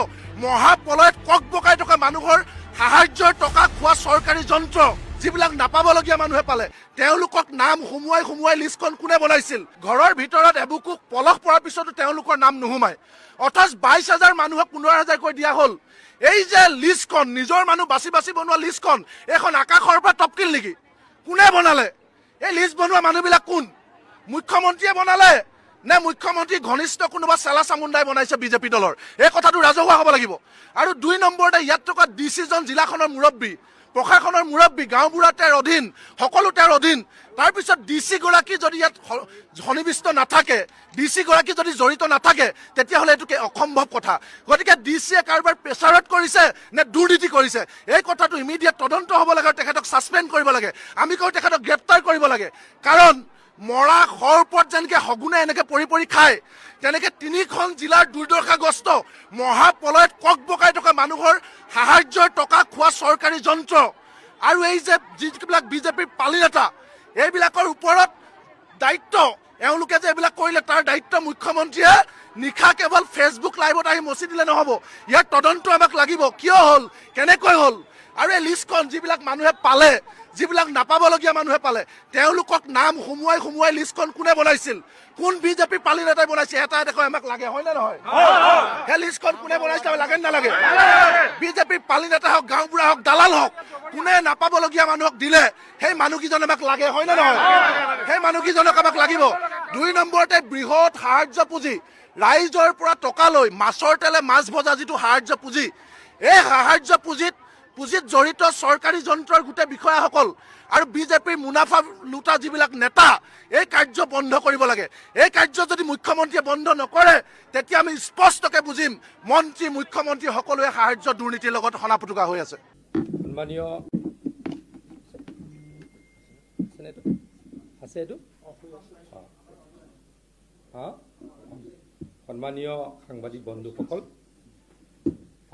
মহাপ্ৰলয়ত কক বকাই থকা মানুহৰ সাহায্যৰ টকা খোৱা চৰকাৰী যন্ত্ৰ যিবিলাক নাপাবলগীয়া মানুহে পালে, তেওঁলোকক নাম সুমুৱাই লিষ্টখন কোনে বনাইছিল? ঘৰৰ ভিতৰত এবুকু পলস পৰাৰ পিছতো তেওঁলোকৰ নাম নুহুমায়। অথচ 22,000 মানুহক 15,000 কৈ দিয়া হ'ল। এই যে লিষ্টখন, নিজৰ মানুহ বাছি বাছি বনোৱা লিষ্টখন, এখন আকাশৰ পৰা টপকিল নেকি? কোনে বনালে? এই লিষ্ট বনোৱা মানুহবিলাক কোন? মুখ্যমন্ত্ৰীয়ে বনালে নে মুখ্যমন্ত্ৰী ঘনিষ্ঠ কোনোবা চেলা চামুণ্ডাই বনাইছে বিজেপি দলৰ? এই কথাটো ৰাজহুৱা হ'ব লাগিব। আৰু 2 নম্বৰতে ইয়াত থকা ডিচিজন জিলাখনৰ মুৰব্বী, প্ৰশাসনৰ মুৰব্বী, গাঁওবুঢ়া তেওঁৰ অধীন, সকলো তেওঁৰ অধীন। তাৰপিছত ডিচি গৰাকী যদি ইয়াত সন্নিৱিষ্ট নাথাকে, ডিচি গৰাকী যদি জড়িত নাথাকে, তেতিয়াহ'লে এইটো অসম্ভৱ কথা। গতিকে ডিচিয়ে কাৰোবাৰ প্ৰেছাৰত কৰিছে নে দুৰ্নীতি কৰিছে? এই কথাটো ইমিডিয়েট তদন্ত হ'ব লাগে আৰু তেখেতক ছাছপেণ্ড কৰিব লাগে। আমি কওঁ তেখেতক গ্ৰেপ্তাৰ কৰিব লাগে, কাৰণ মৰা শৰ ওপৰত যেনেকে সগুনে এনেকে পৰি পৰি খায়, তেনেকে 3খন জিলাৰ দুৰ্দশাগ্ৰস্ত মহাপ্ৰলয়ত কক বকাই থকা মানুহৰ সাহায্যৰ টকা খোৱা চৰকাৰী যন্ত্ৰ আৰু এই যে যিবিলাক বিজেপিৰ পালি নেতা, এইবিলাকৰ ওপৰত দায়িত্ব, এওঁলোকে যে এইবিলাক কৰিলে তাৰ দায়িত্ব মুখ্যমন্ত্ৰীয়ে নিশা কেৱল ফেচবুক লাইভত আহি মচি দিলে নহ'ব। ইয়াৰ তদন্ত আমাক লাগিব, কিয় হ'ল, কেনেকৈ হ'ল, আৰু এই লিষ্টখন যিবিলাক মানুহে পালে, যিবিলাক নাপাবলগীয়া মানুহে পালে, তেওঁলোকক নাম সুমুৱাই লিষ্টখন কোনে বনাইছিল? কোন বিজেপি পালি নেতাই বনাইছে? এটা দেখুৱাই আমাক লাগে, হয় নে নহয়? সেই লিষ্টখন কোনে বনাইছে লাগে নে নালাগে? বিজেপি পালি নেতা হওক, গাঁওবুঢ়া হওক, দালাল হওক, কোনে নাপাবলগীয়া মানুহক দিলে সেই মানুহকেইজন আমাক লাগে, হয় নে নহয়? সেই মানুহকেইজনক আমাক লাগিব। 2 নম্বৰতে বৃহৎ সাহায্য পুঁজি, ৰাইজৰ পৰা টকা লৈ মাছৰ তেলে মাছ ভজা যিটো সাহায্য পুঁজি, এই সাহায্য পুঁজিত জড়িত চৰকাৰী যন্ত্ৰৰ গোটেই বিষয়াসকল আৰু বিজেপিৰ মুনাফা লুটা যিবিলাক নেতা, এই কাৰ্য বন্ধ কৰিব লাগে। এই কাৰ্য যদি মুখ্যমন্ত্ৰীয়ে বন্ধ নকৰে, তেতিয়া আমি স্পষ্টকৈ বুজিম মন্ত্ৰী, মুখ্যমন্ত্ৰী সকলোৱে সাহায্য দুৰ্নীতিৰ লগত সনাপুটুকা হৈ আছে। সন্মানীয় সন্মানীয় সাংবাদিক বন্ধুসকল,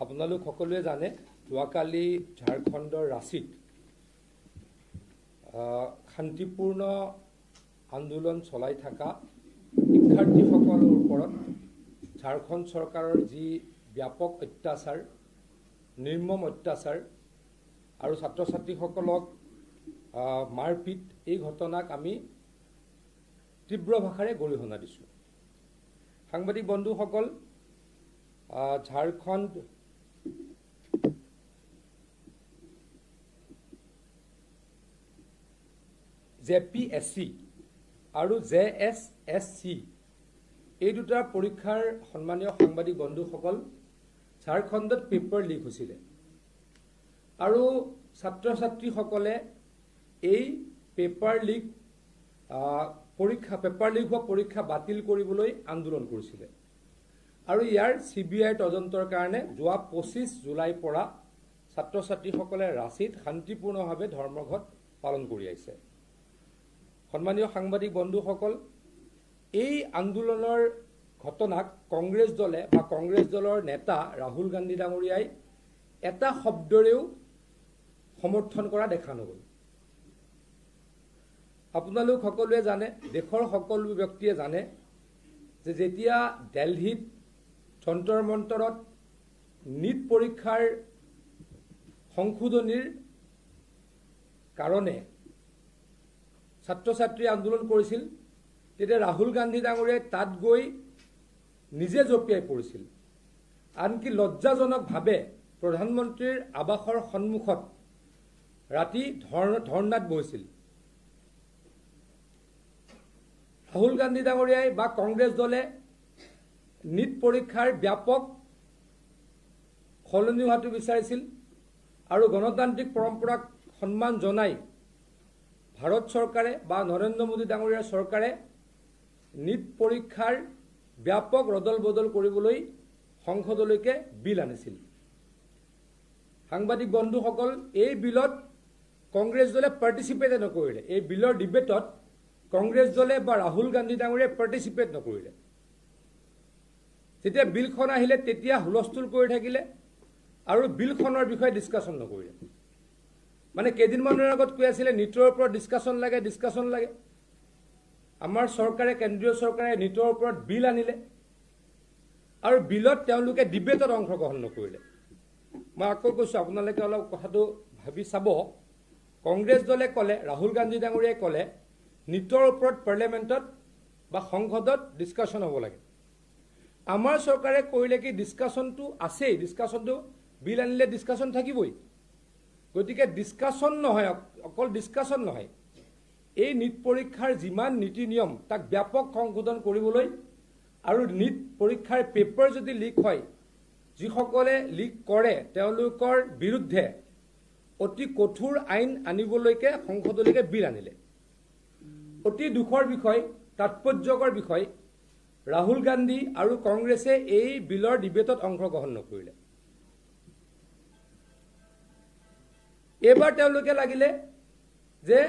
আপোনালোক সকলোৱে জানে যোৱাকালি ঝাৰখণ্ডৰ ৰাঁচীত শান্তিপূৰ্ণ আন্দোলন চলাই থকা শিক্ষাৰ্থীসকলৰ ওপৰত ঝাৰখণ্ড চৰকাৰৰ যি ব্যাপক অত্যাচাৰ, নিৰ্মম অত্যাচাৰ আৰু ছাত্ৰ ছাত্ৰীসকলক মাৰপিট, এই ঘটনাক আমি তীব্ৰ ভাষাৰে গৰিহণা দিছোঁ। সাংবাদিক বন্ধুসকল, ঝাৰখণ্ড JPSC আৰু JSSC এই দুটা পৰীক্ষাৰ সন্মানীয় সাংবাদিক বন্ধুসকল ঝাৰখণ্ডত পেপাৰ লিক হৈছিলে আৰু ছাত্ৰ ছাত্ৰীসকলে এই পেপাৰ লিক হোৱা পৰীক্ষা বাতিল কৰিবলৈ আন্দোলন কৰিছিলে আৰু ইয়াৰ CBI তদন্তৰ কাৰণে যোৱা 25 জুলাইৰ পৰা ছাত্ৰ ছাত্ৰীসকলে ৰাঁচীত শান্তিপূৰ্ণভাৱে ধৰ্মঘট পালন কৰি আহিছে। সন্মানীয় সাংবাদিক বন্ধুসকল, এই আন্দোলনৰ ঘটনাক কংগ্ৰেছ দলে বা কংগ্ৰেছ দলৰ নেতা ৰাহুল গান্ধী ডাঙৰীয়াই এটা শব্দৰেও সমৰ্থন কৰা দেখা নগ'ল। আপোনালোক সকলোৱে জানে, দেশৰ সকলো ব্যক্তিয়ে জানে যে যেতিয়া দিল্লীত যন্তৰ মন্তৰত নীট পৰীক্ষাৰ সংশোধনীৰ কাৰণে ছাত্ৰ ছাত্ৰী আন্দোলন কৰিছিল, তেতিয়া ৰাহুল গান্ধী ডাঙৰীয়াই তাত গৈ নিজে জঁপিয়াই পৰিছিল। আনকি লজ্জাজনকভাৱে প্ৰধানমন্ত্ৰীৰ আৱাসৰ সন্মুখত ৰাতি ধৰ্ণাত বহিছিল। ৰাহুল গান্ধী ডাঙৰীয়াই বা কংগ্ৰেছ দলে নীট পৰীক্ষাৰ ব্যাপক সলনি হোৱাটো বিচাৰিছিল আৰু গণতান্ত্ৰিক পৰম্পৰাক সন্মান জনাই ভাৰত চৰকাৰে বা নৰেন্দ্ৰ মোদী ডাঙৰীয়াৰ চৰকাৰে নীট পৰীক্ষাৰ ব্যাপক ৰদল বদল কৰিবলৈ সংসদলৈকে বিল আনিছিল। সাংবাদিক বন্ধুসকল, এই বিলত কংগ্ৰেছ দলে পাৰ্টিচিপেটে নকৰিলে। এই বিলৰ ডিবেটত কংগ্ৰেছ দলে বা ৰাহুল গান্ধী ডাঙৰীয়াই পাৰ্টিচিপেট নকৰিলে। যেতিয়া বিলখন আহিলে তেতিয়া হুলস্থুল কৰি থাকিলে আৰু বিলখনৰ বিষয়ে ডিছকাশ্যন নকৰিলে। মানে কেইদিনমানৰ আগত কৈ আছিলে নীটৰ ওপৰত ডিছকাশ্যন লাগে। আমাৰ চৰকাৰে, কেন্দ্ৰীয় চৰকাৰে নীটৰ ওপৰত বিল আনিলে আৰু বিলত তেওঁলোকে ডিবেটত অংশগ্ৰহণ নকৰিলে। মই আকৌ কৈছোঁ, আপোনালোকে অলপ কথাটো ভাবি চাব। কংগ্ৰেছ দলে ক'লে, ৰাহুল গান্ধী ডাঙৰীয়াই ক'লে নীটৰ ওপৰত পাৰ্লিয়ামেণ্টত বা সংসদত ডিছকাশ্যন হ'ব লাগে। আমাৰ চৰকাৰে কৰিলে কি, ডিছকাশ্যনটো আছেই, ডিছকাশ্যনটো বিল আনিলে ডিছকাশ্যন থাকিবই। গতিকে ডিছকাশ্যন নহয়, অকল ডিছকাশ্যন নহয়, এই নীট পৰীক্ষাৰ যিমান নীতি নিয়ম তাক ব্যাপক সংশোধন কৰিবলৈ আৰু নীট পৰীক্ষাৰ পেপাৰ যদি লিক হয়, যিসকলে লিক কৰে তেওঁলোকৰ বিৰুদ্ধে অতি কঠোৰ আইন আনিবলৈকে সংসদলৈকে বিল আনিলে। অতি দুখৰ বিষয়, তাৎপৰ্যকৰ বিষয়, ৰাহুল গান্ধী আৰু কংগ্ৰেছে এই বিলৰ ডিবেটত অংশগ্ৰহণ নকৰিলে। এইবাৰ তেওঁলোকে লাগিলে যে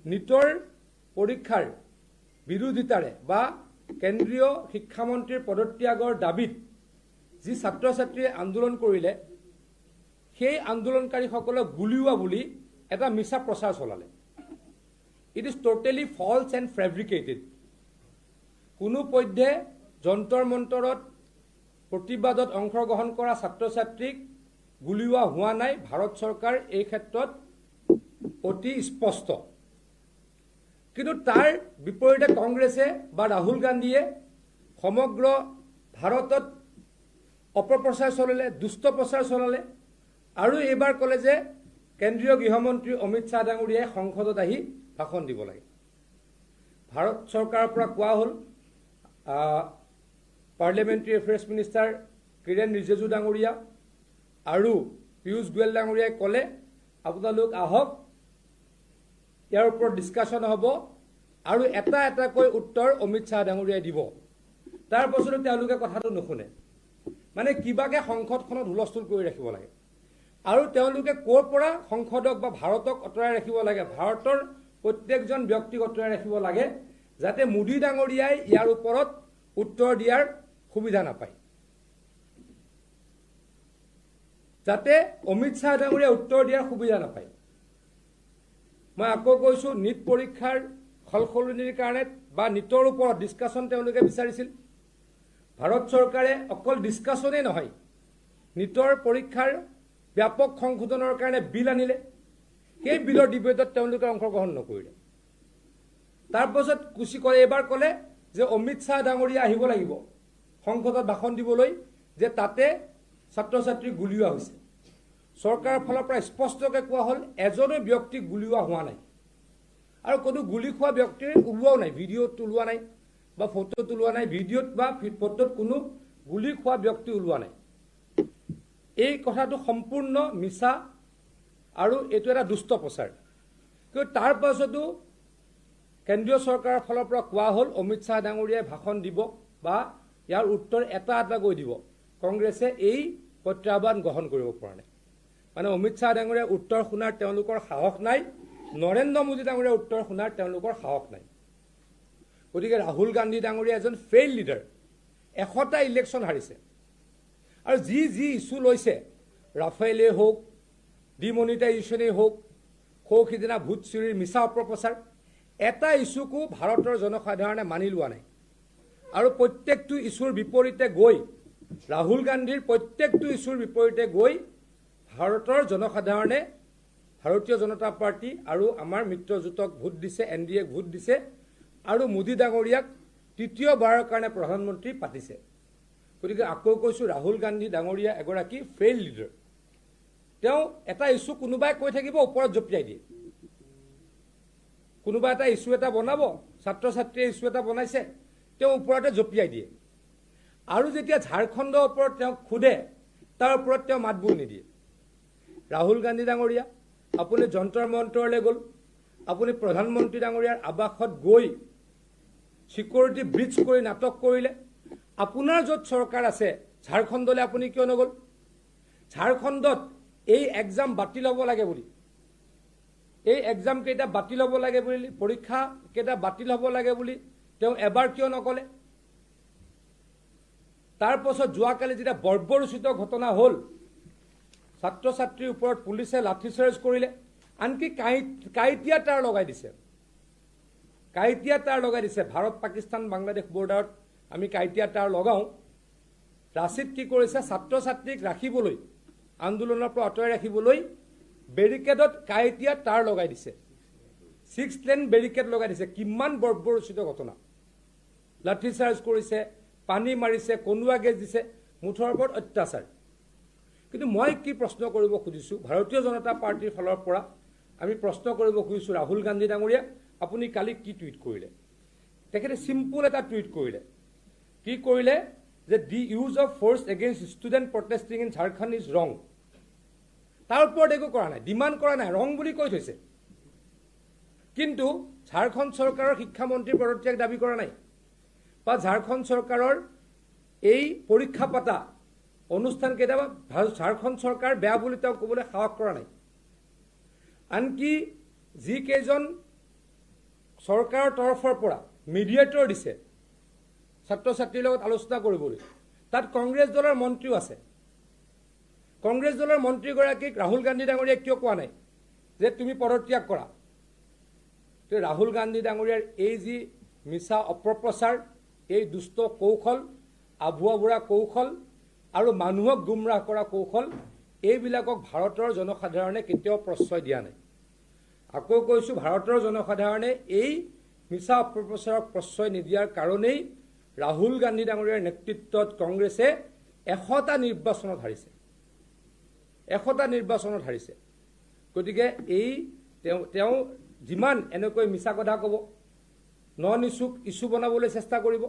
নীটৰ পৰীক্ষাৰ বিৰোধিতাৰে বা কেন্দ্ৰীয় শিক্ষামন্ত্ৰীৰ পদত্যাগৰ দাবীত যি ছাত্ৰ ছাত্ৰীয়ে আন্দোলন কৰিলে, সেই আন্দোলনকাৰীসকলক গুলিওৱা বুলি এটা মিছা প্ৰচাৰ চলালে। It is totally false and fabricated. কোনো পধ্যে যন্তৰ মন্তৰত প্ৰতিবাদত অংশগ্ৰহণ কৰা ছাত্ৰ ছাত্ৰীক গুলিওৱা হোৱা নাই। ভাৰত চৰকাৰ এই ক্ষেত্ৰত অতি স্পষ্ট। কিন্তু তাৰ বিপৰীতে কংগ্ৰেছে বা ৰাহুল গান্ধীয়ে সমগ্ৰ ভাৰতত অপপ্ৰচাৰ চলালে, দুষ্ট প্ৰচাৰ চলালে আৰু এইবাৰ ক'লে যে কেন্দ্ৰীয় গৃহমন্ত্ৰী অমিত শ্বাহ ডাঙৰীয়াই সংসদত আহি ভাষণ দিব লাগে। ভাৰত চৰকাৰৰ পৰা কোৱা হ'ল, parliamentary affairs minister Kiren Rijiju ডাঙৰীয়া আৰু পীয়ুষ গোৱেল ডাঙৰীয়াই ক'লে, আপোনালোক আহক, ইয়াৰ ওপৰত ডিছকাশ্যন হ'ব আৰু এটা এটাকৈ উত্তৰ অমিত শ্বাহ ডাঙৰীয়াই দিব। তাৰ পাছতো তেওঁলোকে কথাটো নুশুনে। মানে কিবাকে সংসদখনত হুলস্থুল কৰি ৰাখিব লাগে আৰু তেওঁলোকে ক'ৰ পৰা সংসদক বা ভাৰতক আঁতৰাই ৰাখিব লাগে, ভাৰতৰ প্ৰত্যেকজন ব্যক্তিক আঁতৰাই ৰাখিব লাগে, যাতে মোদী ডাঙৰীয়াই ইয়াৰ ওপৰত উত্তৰ দিয়াৰ সুবিধা নাপায়, যাতে অমিত শ্বাহ ডাঙৰীয়াই উত্তৰ দিয়াৰ সুবিধা নাপায়। মই আকৌ কৈছোঁ, নীট পৰীক্ষাৰ সলসলনিৰ কাৰণে বা নীটৰ ওপৰত ডিছকাশ্যন তেওঁলোকে বিচাৰিছিল। ভাৰত চৰকাৰে অকল ডিছকাশ্যনেই নহয়, নীটৰ পৰীক্ষাৰ ব্যাপক সংশোধনৰ কাৰণে বিল আনিলে। সেই বিলৰ ডিবেটত তেওঁলোকে অংশগ্ৰহণ নকৰিলে। তাৰপাছত কুচি কৰে, এইবাৰ ক'লে যে অমিত শ্বাহ ডাঙৰীয়া আহিব লাগিব সংসদত ভাষণ দিবলৈ, যে তাতে ছাত্ৰ ছাত্ৰীক গুলিওৱা হৈছে। চৰকাৰৰ ফালৰ পৰা স্পষ্টকৈ কোৱা হ'ল, এজনো ব্যক্তিক গুলিওৱা হোৱা নাই আৰু কোনো গুলি খোৱা ব্যক্তিৰ ওলোৱাও নাই, ভিডিঅ'ত ওলোৱা নাই বা ফটোত ওলোৱা নাই, ভিডিঅ'ত বা ফটোত কোনো গুলি খোৱা ব্যক্তি ওলোৱা নাই। এই কথাটো সম্পূৰ্ণ মিছা আৰু এইটো এটা দুষ্ট প্ৰচাৰ। কিন্তু তাৰ পাছতো কেন্দ্ৰীয় চৰকাৰৰ ফালৰ পৰা কোৱা হ'ল অমিত শ্বাহ ডাঙৰীয়াই ভাষণ দিব বা ইয়াৰ উত্তৰ এটা এটাকৈ দিব। কংগ্ৰেছে এই প্ৰত্যাহ্বান গ্ৰহণ কৰিব পৰা নাই। মানে অমিত শ্বাহ ডাঙৰীয়াৰ উত্তৰ শুনাৰ তেওঁলোকৰ সাহস নাই, নৰেন্দ্ৰ মোদী ডাঙৰীয়াৰ উত্তৰ শুনাৰ তেওঁলোকৰ সাহস নাই। গতিকে ৰাহুল গান্ধী ডাঙৰীয়া এজন ফেইল লিডাৰ, 100টা ইলেকশ্যন হাৰিছে আৰু যি যি ইছ্যু লৈছে, ৰাফেলেই হওক, ডিমনিটাইজেশ্যনেই হওক, সিদিনা ভোট চুৰিৰ মিছা অপপ্ৰচাৰ, এটা ইছ্যুকো ভাৰতৰ জনসাধাৰণে মানি লোৱা নাই। আৰু প্ৰত্যেকটো ইছ্যুৰ বিপৰীতে গৈ, ৰাহুল গান্ধীৰ প্ৰত্যেকটো ইছ্যুৰ বিপৰীতে গৈ ভাৰতৰ জনসাধাৰণে ভাৰতীয় জনতা পাৰ্টি আৰু আমাৰ মিত্ৰজোঁটক ভোট দিছে, NDAক ভোট দিছে আৰু মোদী ডাঙৰীয়াক তৃতীয়বাৰৰ কাৰণে প্ৰধানমন্ত্ৰী পাতিছে। গতিকে আকৌ কৈছোঁ, ৰাহুল গান্ধী ডাঙৰীয়া এগৰাকী ফেইল লিডাৰ। তেওঁ এটা ইছ্যু কোনোবাই কৈ থাকিব, ওপৰত জঁপিয়াই দিয়ে। কোনোবা এটা ইছ্যু এটা বনাব, ছাত্ৰ ছাত্ৰীয়ে ইছ্যু এটা বনাইছে, তেওঁ ওপৰতে জঁপিয়াই দিয়ে। আৰু যেতিয়া ঝাৰখণ্ডৰ ওপৰত তেওঁক সোধে, তাৰ ওপৰত তেওঁ মাতবোল নিদিয়ে। ৰাহুল গান্ধী ডাঙৰীয়া, আপুনি যন্তৰ মন্তৰলৈ গ'ল, আপুনি প্ৰধানমন্ত্ৰী ডাঙৰীয়াৰ আৱাসত গৈ ছিকিউৰিটি ব্ৰিজ কৰি নাটক কৰিলে। আপোনাৰ য'ত চৰকাৰ আছে, ঝাৰখণ্ডলৈ আপুনি কিয় নগ'ল? ঝাৰখণ্ডত এই এক্সাম বাতিল হ'ব লাগে বুলি, এই এক্সাম কেইটা বাতিল হ'ব লাগে বুলি, পৰীক্ষা কেইটা বাতিল হ'ব লাগে বুলি তেওঁ এবাৰ কিয় নক'লে? তাৰ পাছত যোৱাকালি যেতিয়া বৰ্বৰোচিত ঘটনা হ'ল, ছাত্ৰ ছাত্ৰীৰ ওপৰত পুলিচে লাঠিচাৰ্জ কৰিলে, আনকি কাঁইটীয়া তাঁৰ লগাই দিছে। কাঁইটীয়া তাঁৰ লগাই দিছে। ভাৰত পাকিস্তান বাংলাদেশ বৰ্ডাৰত আমি কাঁইটীয়া তাঁৰ লগাওঁ। ৰাঁচীত কি কৰিছে? ছাত্ৰ ছাত্ৰীক ৰাখিবলৈ, আন্দোলনৰ পৰা আঁতৰাই ৰাখিবলৈ বেৰিকেডত কাঁইটীয়া তাঁৰ লগাই দিছে। 6 লেন বেৰিকেড লগাই দিছে। কিমান বৰ্বৰোচিত ঘটনা! লাঠিচাৰ্জ কৰিছে, পানী মাৰিছে, কন্দুৱা গেছ দিছে, মুঠৰ ওপৰত অত্যাচাৰ। কিন্তু মই কি প্ৰশ্ন কৰিব খুজিছোঁ, ভাৰতীয় জনতা পাৰ্টিৰ ফালৰ পৰা আমি প্ৰশ্ন কৰিব খুজিছোঁ, ৰাহুল গান্ধী ডাঙৰীয়া, আপুনি কালি কি টুইট কৰিলে? তেখেতে চিম্পুল এটা টুইট কৰিলে। কি কৰিলে? যে the use of force against student protesting in Jharkhand is wrong. তাৰ ওপৰত একো কৰা নাই, ডিমাণ্ড কৰা নাই, ৰং বুলি কৈ থৈছে। কিন্তু ঝাৰখণ্ড চৰকাৰৰ শিক্ষামন্ত্ৰীৰ পদত্যাগ দাবী কৰা নাই, বা ঝাৰখণ্ড চৰকাৰৰ এই পৰীক্ষা পাতা অনুষ্ঠান কেতিয়াবা ঝাৰখণ্ড চৰকাৰ বেয়া বুলি তেওঁ ক'বলৈ সাহস কৰা নাই। আনকি যিকেইজন চৰকাৰৰ তৰফৰ পৰা মিডিয়েটৰ দিছে ছাত্ৰ ছাত্ৰীৰ লগত আলোচনা কৰিবলৈ, তাত কংগ্ৰেছ দলৰ মন্ত্ৰীও আছে। কংগ্ৰেছ দলৰ মন্ত্ৰীগৰাকীক ৰাহুল গান্ধী ডাঙৰীয়াই কিয় কোৱা নাই যে তুমি পদত্যাগ কৰা? ৰাহুল গান্ধী ডাঙৰীয়াৰ এই যি মিছা অপপ্ৰচাৰ, এই দুষ্ট কৌশল, আভুৱা বুঢ়া কৌশল আৰু মানুহক গুমৰাহ কৰা কৌশল, এইবিলাকক ভাৰতৰ জনসাধাৰণে কেতিয়াও প্ৰশ্ৰয় দিয়া নাই। আকৌ কৈছোঁ, ভাৰতৰ জনসাধাৰণে এই মিছা অপপ্ৰচাৰক প্ৰশ্ৰয় নিদিয়াৰ কাৰণেই ৰাহুল গান্ধী ডাঙৰীয়াৰ নেতৃত্বত কংগ্ৰেছে 100টা নিৰ্বাচনত হাৰিছে। 100টা নিৰ্বাচনত হাৰিছে। গতিকে এই তেওঁ যিমান এনেকৈ মিছা কথা ক'ব, নন ইছ্যু বনাবলৈ চেষ্টা কৰিব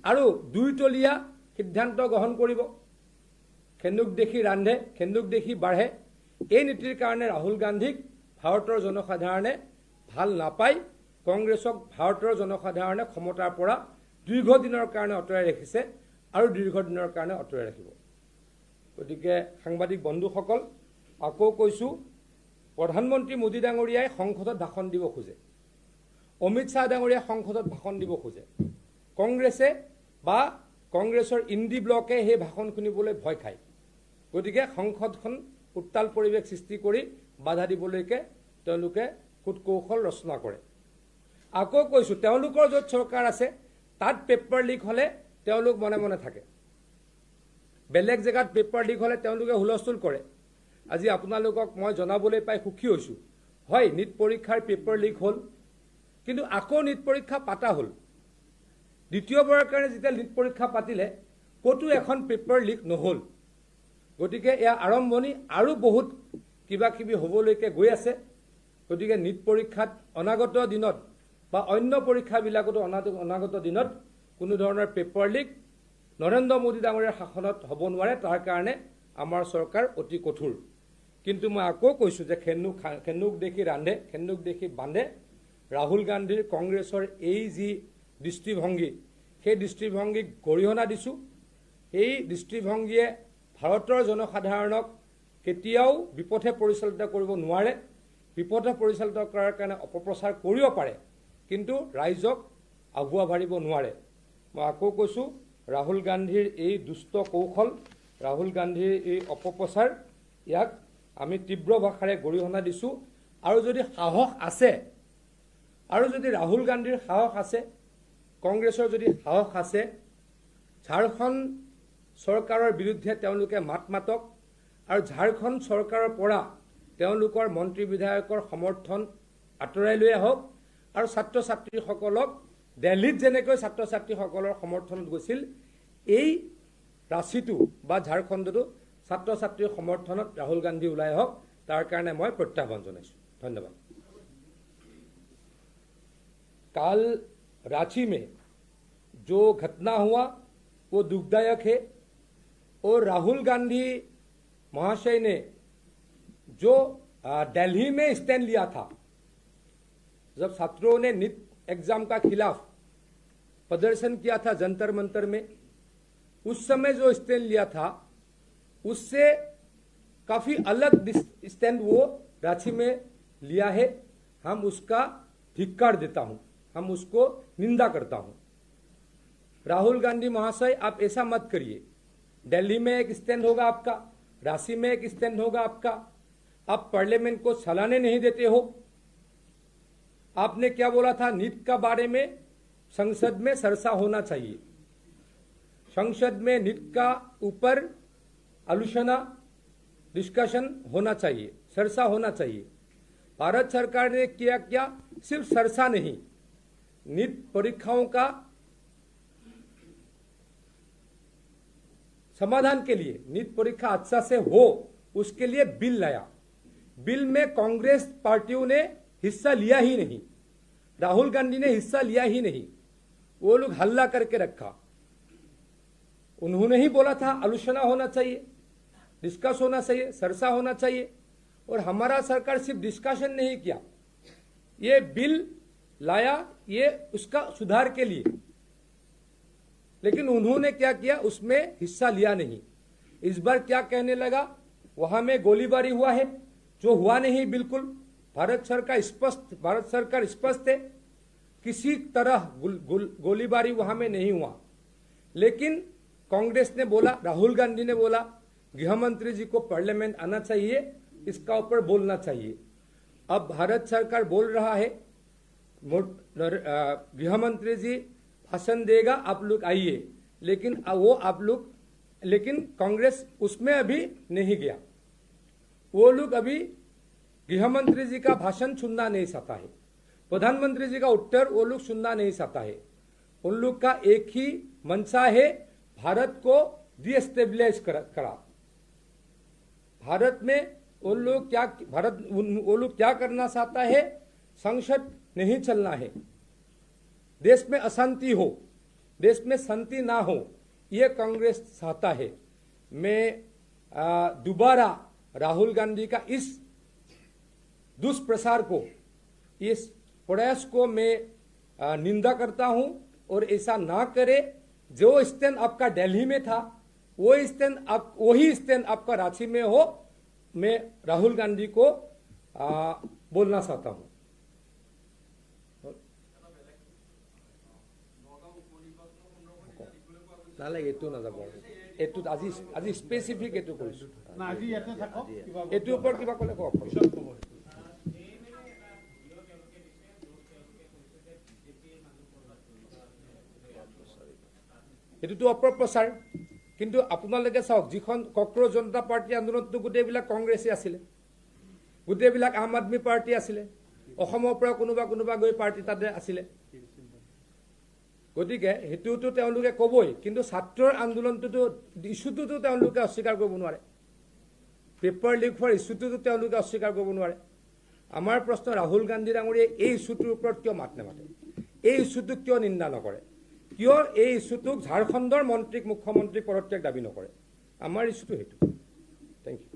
আৰু দুইতলীয়া সিদ্ধান্ত গ্ৰহণ কৰিব, খেন্দুক দেখি ৰান্ধে, খেন্দুক দেখি বাঢ়ে, এই নীতিৰ কাৰণে ৰাহুল গান্ধীক ভাৰতৰ জনসাধাৰণে ভাল নাপায়। কংগ্ৰেছক ভাৰতৰ জনসাধাৰণে ক্ষমতাৰ পৰা দীৰ্ঘদিনৰ কাৰণে আঁতৰাই ৰাখিছে আৰু দীৰ্ঘদিনৰ কাৰণে আঁতৰাই ৰাখিব। গতিকে সাংবাদিক বন্ধুসকল, আকৌ কৈছোঁ, প্ৰধানমন্ত্ৰী মোদী ডাঙৰীয়াই সংসদত ভাষণ দিব খোজে, অমিত শ্বাহ ডাঙৰীয়াই সংসদত ভাষণ দিব খোজে। কংগ্ৰেছে বা কংগ্ৰেছৰ ইণ্ডি ব্লকে সেই ভাষণ শুনিবলৈ ভয় খায়। গতিকে সংসদখন উত্তাল পৰিৱেশ সৃষ্টি কৰি বাধা দিবলৈকে তেওঁলোকে কূটকৌশল ৰচনা কৰে। আকৌ কৈছোঁ, তেওঁলোকৰ য'ত চৰকাৰ আছে তাত পেপাৰ লিক হ'লে তেওঁলোক মনে মনে থাকে, বেলেগ জেগাত পেপাৰ লিক হ'লে তেওঁলোকে হুলস্থুল কৰে। আজি আপোনালোকক মই জনাবলৈ পাই সুখী হৈছোঁ, হয় নীট পৰীক্ষাৰ পেপাৰ লিক হ'ল, কিন্তু আকৌ নীট পৰীক্ষা পাতা হ'ল। দ্বিতীয়বাৰৰ কাৰণে যেতিয়া নীট পৰীক্ষা পাতিলে ক'তো এখন পেপাৰ লিক নহ'ল। গতিকে এয়া আৰম্ভণি, আৰু বহুত কিবা কিবি হ'বলৈকে গৈ আছে। গতিকে নীট পৰীক্ষাত অনাগত দিনত বা অন্য পৰীক্ষাবিলাকতো অনাগত দিনত কোনো ধৰণৰ পেপাৰ লিক নৰেন্দ্ৰ মোদী ডাঙৰীয়াৰ শাসনত হ'ব নোৱাৰে। তাৰ কাৰণে আমাৰ চৰকাৰ অতি কঠোৰ। কিন্তু মই আকৌ কৈছোঁ যে খেন্দুক দেখি ৰান্ধে, খেন্দুক দেখি বান্ধে। ৰাহুল গান্ধীৰ কংগ্ৰেছৰ এই যি দৃষ্টিভংগী, সেই দৃষ্টিভংগীক গৰিহণা দিছোঁ। এই দৃষ্টিভংগীয়ে ভাৰতৰ জনসাধাৰণক কেতিয়াও বিপথে পৰিচালিত কৰিব নোৱাৰে। বিপথে পৰিচালিত কৰাৰ কাৰণে অপপ্ৰচাৰ কৰিব পাৰে, কিন্তু ৰাইজক আগুৱা ভাৰিব নোৱাৰে। মই আকৌ কৈছোঁ, ৰাহুল গান্ধীৰ এই দুষ্ট কৌশল, ৰাহুল গান্ধীৰ এই অপপ্ৰচাৰ, ইয়াক আমি তীব্ৰ ভাষাৰে গৰিহণা দিছোঁ। আৰু যদি সাহস আছে, আৰু যদি ৰাহুল গান্ধীৰ সাহস আছে, কংগ্ৰেছৰ যদি সাহস আছে, ঝাৰখণ্ড চৰকাৰৰ বিৰুদ্ধে তেওঁলোকে মাত মাতক, আৰু ঝাৰখণ্ড চৰকাৰৰ পৰা তেওঁলোকৰ মন্ত্ৰী বিধায়কৰ সমৰ্থন আঁতৰাই লৈ আহক, আৰু ছাত্ৰ ছাত্ৰীসকলক দিল্লীত যেনেকৈ ছাত্ৰ ছাত্ৰীসকলৰ সমৰ্থনত গৈছিল, এই ৰাঁচীটো বা ঝাৰখণ্ডতো ছাত্ৰ ছাত্ৰীৰ সমৰ্থনত ৰাহুল গান্ধী ওলাই আহক। তাৰ কাৰণে মই প্ৰত্যাহ্বান জনাইছোঁ। ধন্যবাদ। काल रांची में जो घटना हुआ वो दुखदायक है, और राहुल गांधी महाशय ने जो दिल्ली में स्टैंड लिया था, जब छात्रों ने नीट एग्जाम का खिलाफ प्रदर्शन किया था जंतर मंतर में, उस समय जो स्टैंड लिया था उससे काफी अलग स्टैंड वो रांची में लिया है। हम उसका धिक्कार देता हूं, हम उसको निंदा करता हूं। राहुल गांधी महाशय, आप ऐसा मत करिए। दिल्ली में एक स्टैंड होगा आपका, रांची में एक स्टैंड होगा आपका। आप पार्लियामेंट को चलाने नहीं देते हो। आपने क्या बोला था नीट का बारे में? संसद में चर्चा होना चाहिए, संसद में नीट का ऊपर आलोचना डिस्कशन होना चाहिए, चर्चा होना चाहिए। भारत सरकार ने किया क्या? सिर्फ चर्चा नहीं, नीट परीक्षाओं का समाधान के लिए, नीट परीक्षा अच्छा से हो उसके लिए बिल लाया। बिल में कांग्रेस पार्टियों ने हिस्सा लिया ही नहीं, राहुल गांधी ने हिस्सा लिया ही नहीं, वो लोग हल्ला करके रखा। उन्होंने ही बोला था आलोचना होना चाहिए, डिस्कस होना चाहिए, चर्चा होना चाहिए। और हमारा सरकार सिर्फ डिस्कशन नहीं किया, ये बिल लाया ये उसका सुधार के लिए, लेकिन उन्होंने क्या किया? उसमें हिस्सा लिया नहीं। इस बार क्या कहने लगा? वहां में गोलीबारी हुआ है, जो हुआ नहीं बिल्कुल। भारत सरकार स्पष्ट है, किसी तरह गोलीबारी वहां में नहीं हुआ। लेकिन कांग्रेस ने बोला, राहुल गांधी ने बोला, गृह मंत्री जी को पार्लियामेंट आना चाहिए, इसका ऊपर बोलना चाहिए। अब भारत सरकार बोल रहा है, गृह मंत्री जी भाषण देगा, आप लोग आइए, लेकिन लेकिन कांग्रेस उसमें अभी नहीं गया। वो लोग अभी गृह मंत्री जी का भाषण सुनना नहीं चाहता है, प्रधानमंत्री जी का उत्तर वो लोग सुनना नहीं चाहता है। उन लोग का एक ही मंशा है, भारत को डिस्टेबलाइज करा। भारत में वो लोग क्या करना चाहता है? संसद नहीं चलना है, देश में अशांति हो, देश में शांति ना हो, ये कांग्रेस चाहता है। मैं दोबारा राहुल गांधी का इस दुष्प्रचार को, इस प्रयास को मैं निंदा करता हूं, और ऐसा ना करे। जो स्टैंड आपका दिल्ली में था, वही स्टैंड आपका रांची में हो। मैं राहुल गांधी को बोलना चाहता हूं। নালাগে, এইটো নাযাব, এইটো আজি স্পেচিফিক এইটো কৰিছোঁ। এইটোৰ ওপৰত কিবা ক'লে কওক। এইটোতো অপপ্ৰচাৰ। কিন্তু আপোনালোকে চাওক, যিখন কক্ৰজ জনতা পাৰ্টি আন্দোলনটো গোটেইবিলাক কংগ্ৰেছী আছিলে, গোটেইবিলাক আম আদমি পাৰ্টি আছিলে, অসমৰ পৰা কোনোবা গৈ পাৰ্টি তাতে আছিলে। গতিকে সেইটোতো তেওঁলোকে ক'বই, কিন্তু ছাত্ৰৰ আন্দোলনটোতো ইছ্যুটোতো তেওঁলোকে অস্বীকাৰ কৰিব নোৱাৰে, পেপাৰ লিক হোৱাৰ ইছ্যুটোতো তেওঁলোকে অস্বীকাৰ কৰিব নোৱাৰে। আমাৰ প্ৰশ্ন, ৰাহুল গান্ধী ডাঙৰীয়ে এই ইছ্যুটোৰ ওপৰত কিয় মাত নামাতে? এই ইছ্যুটোক কিয় নিন্দা নকৰে? কিয় এই ইছ্যুটোক ঝাৰখণ্ডৰ মুখ্যমন্ত্ৰীক পদত্যাগ দাবী নকৰে? আমাৰ ইছ্যুটো সেইটো। Thank U.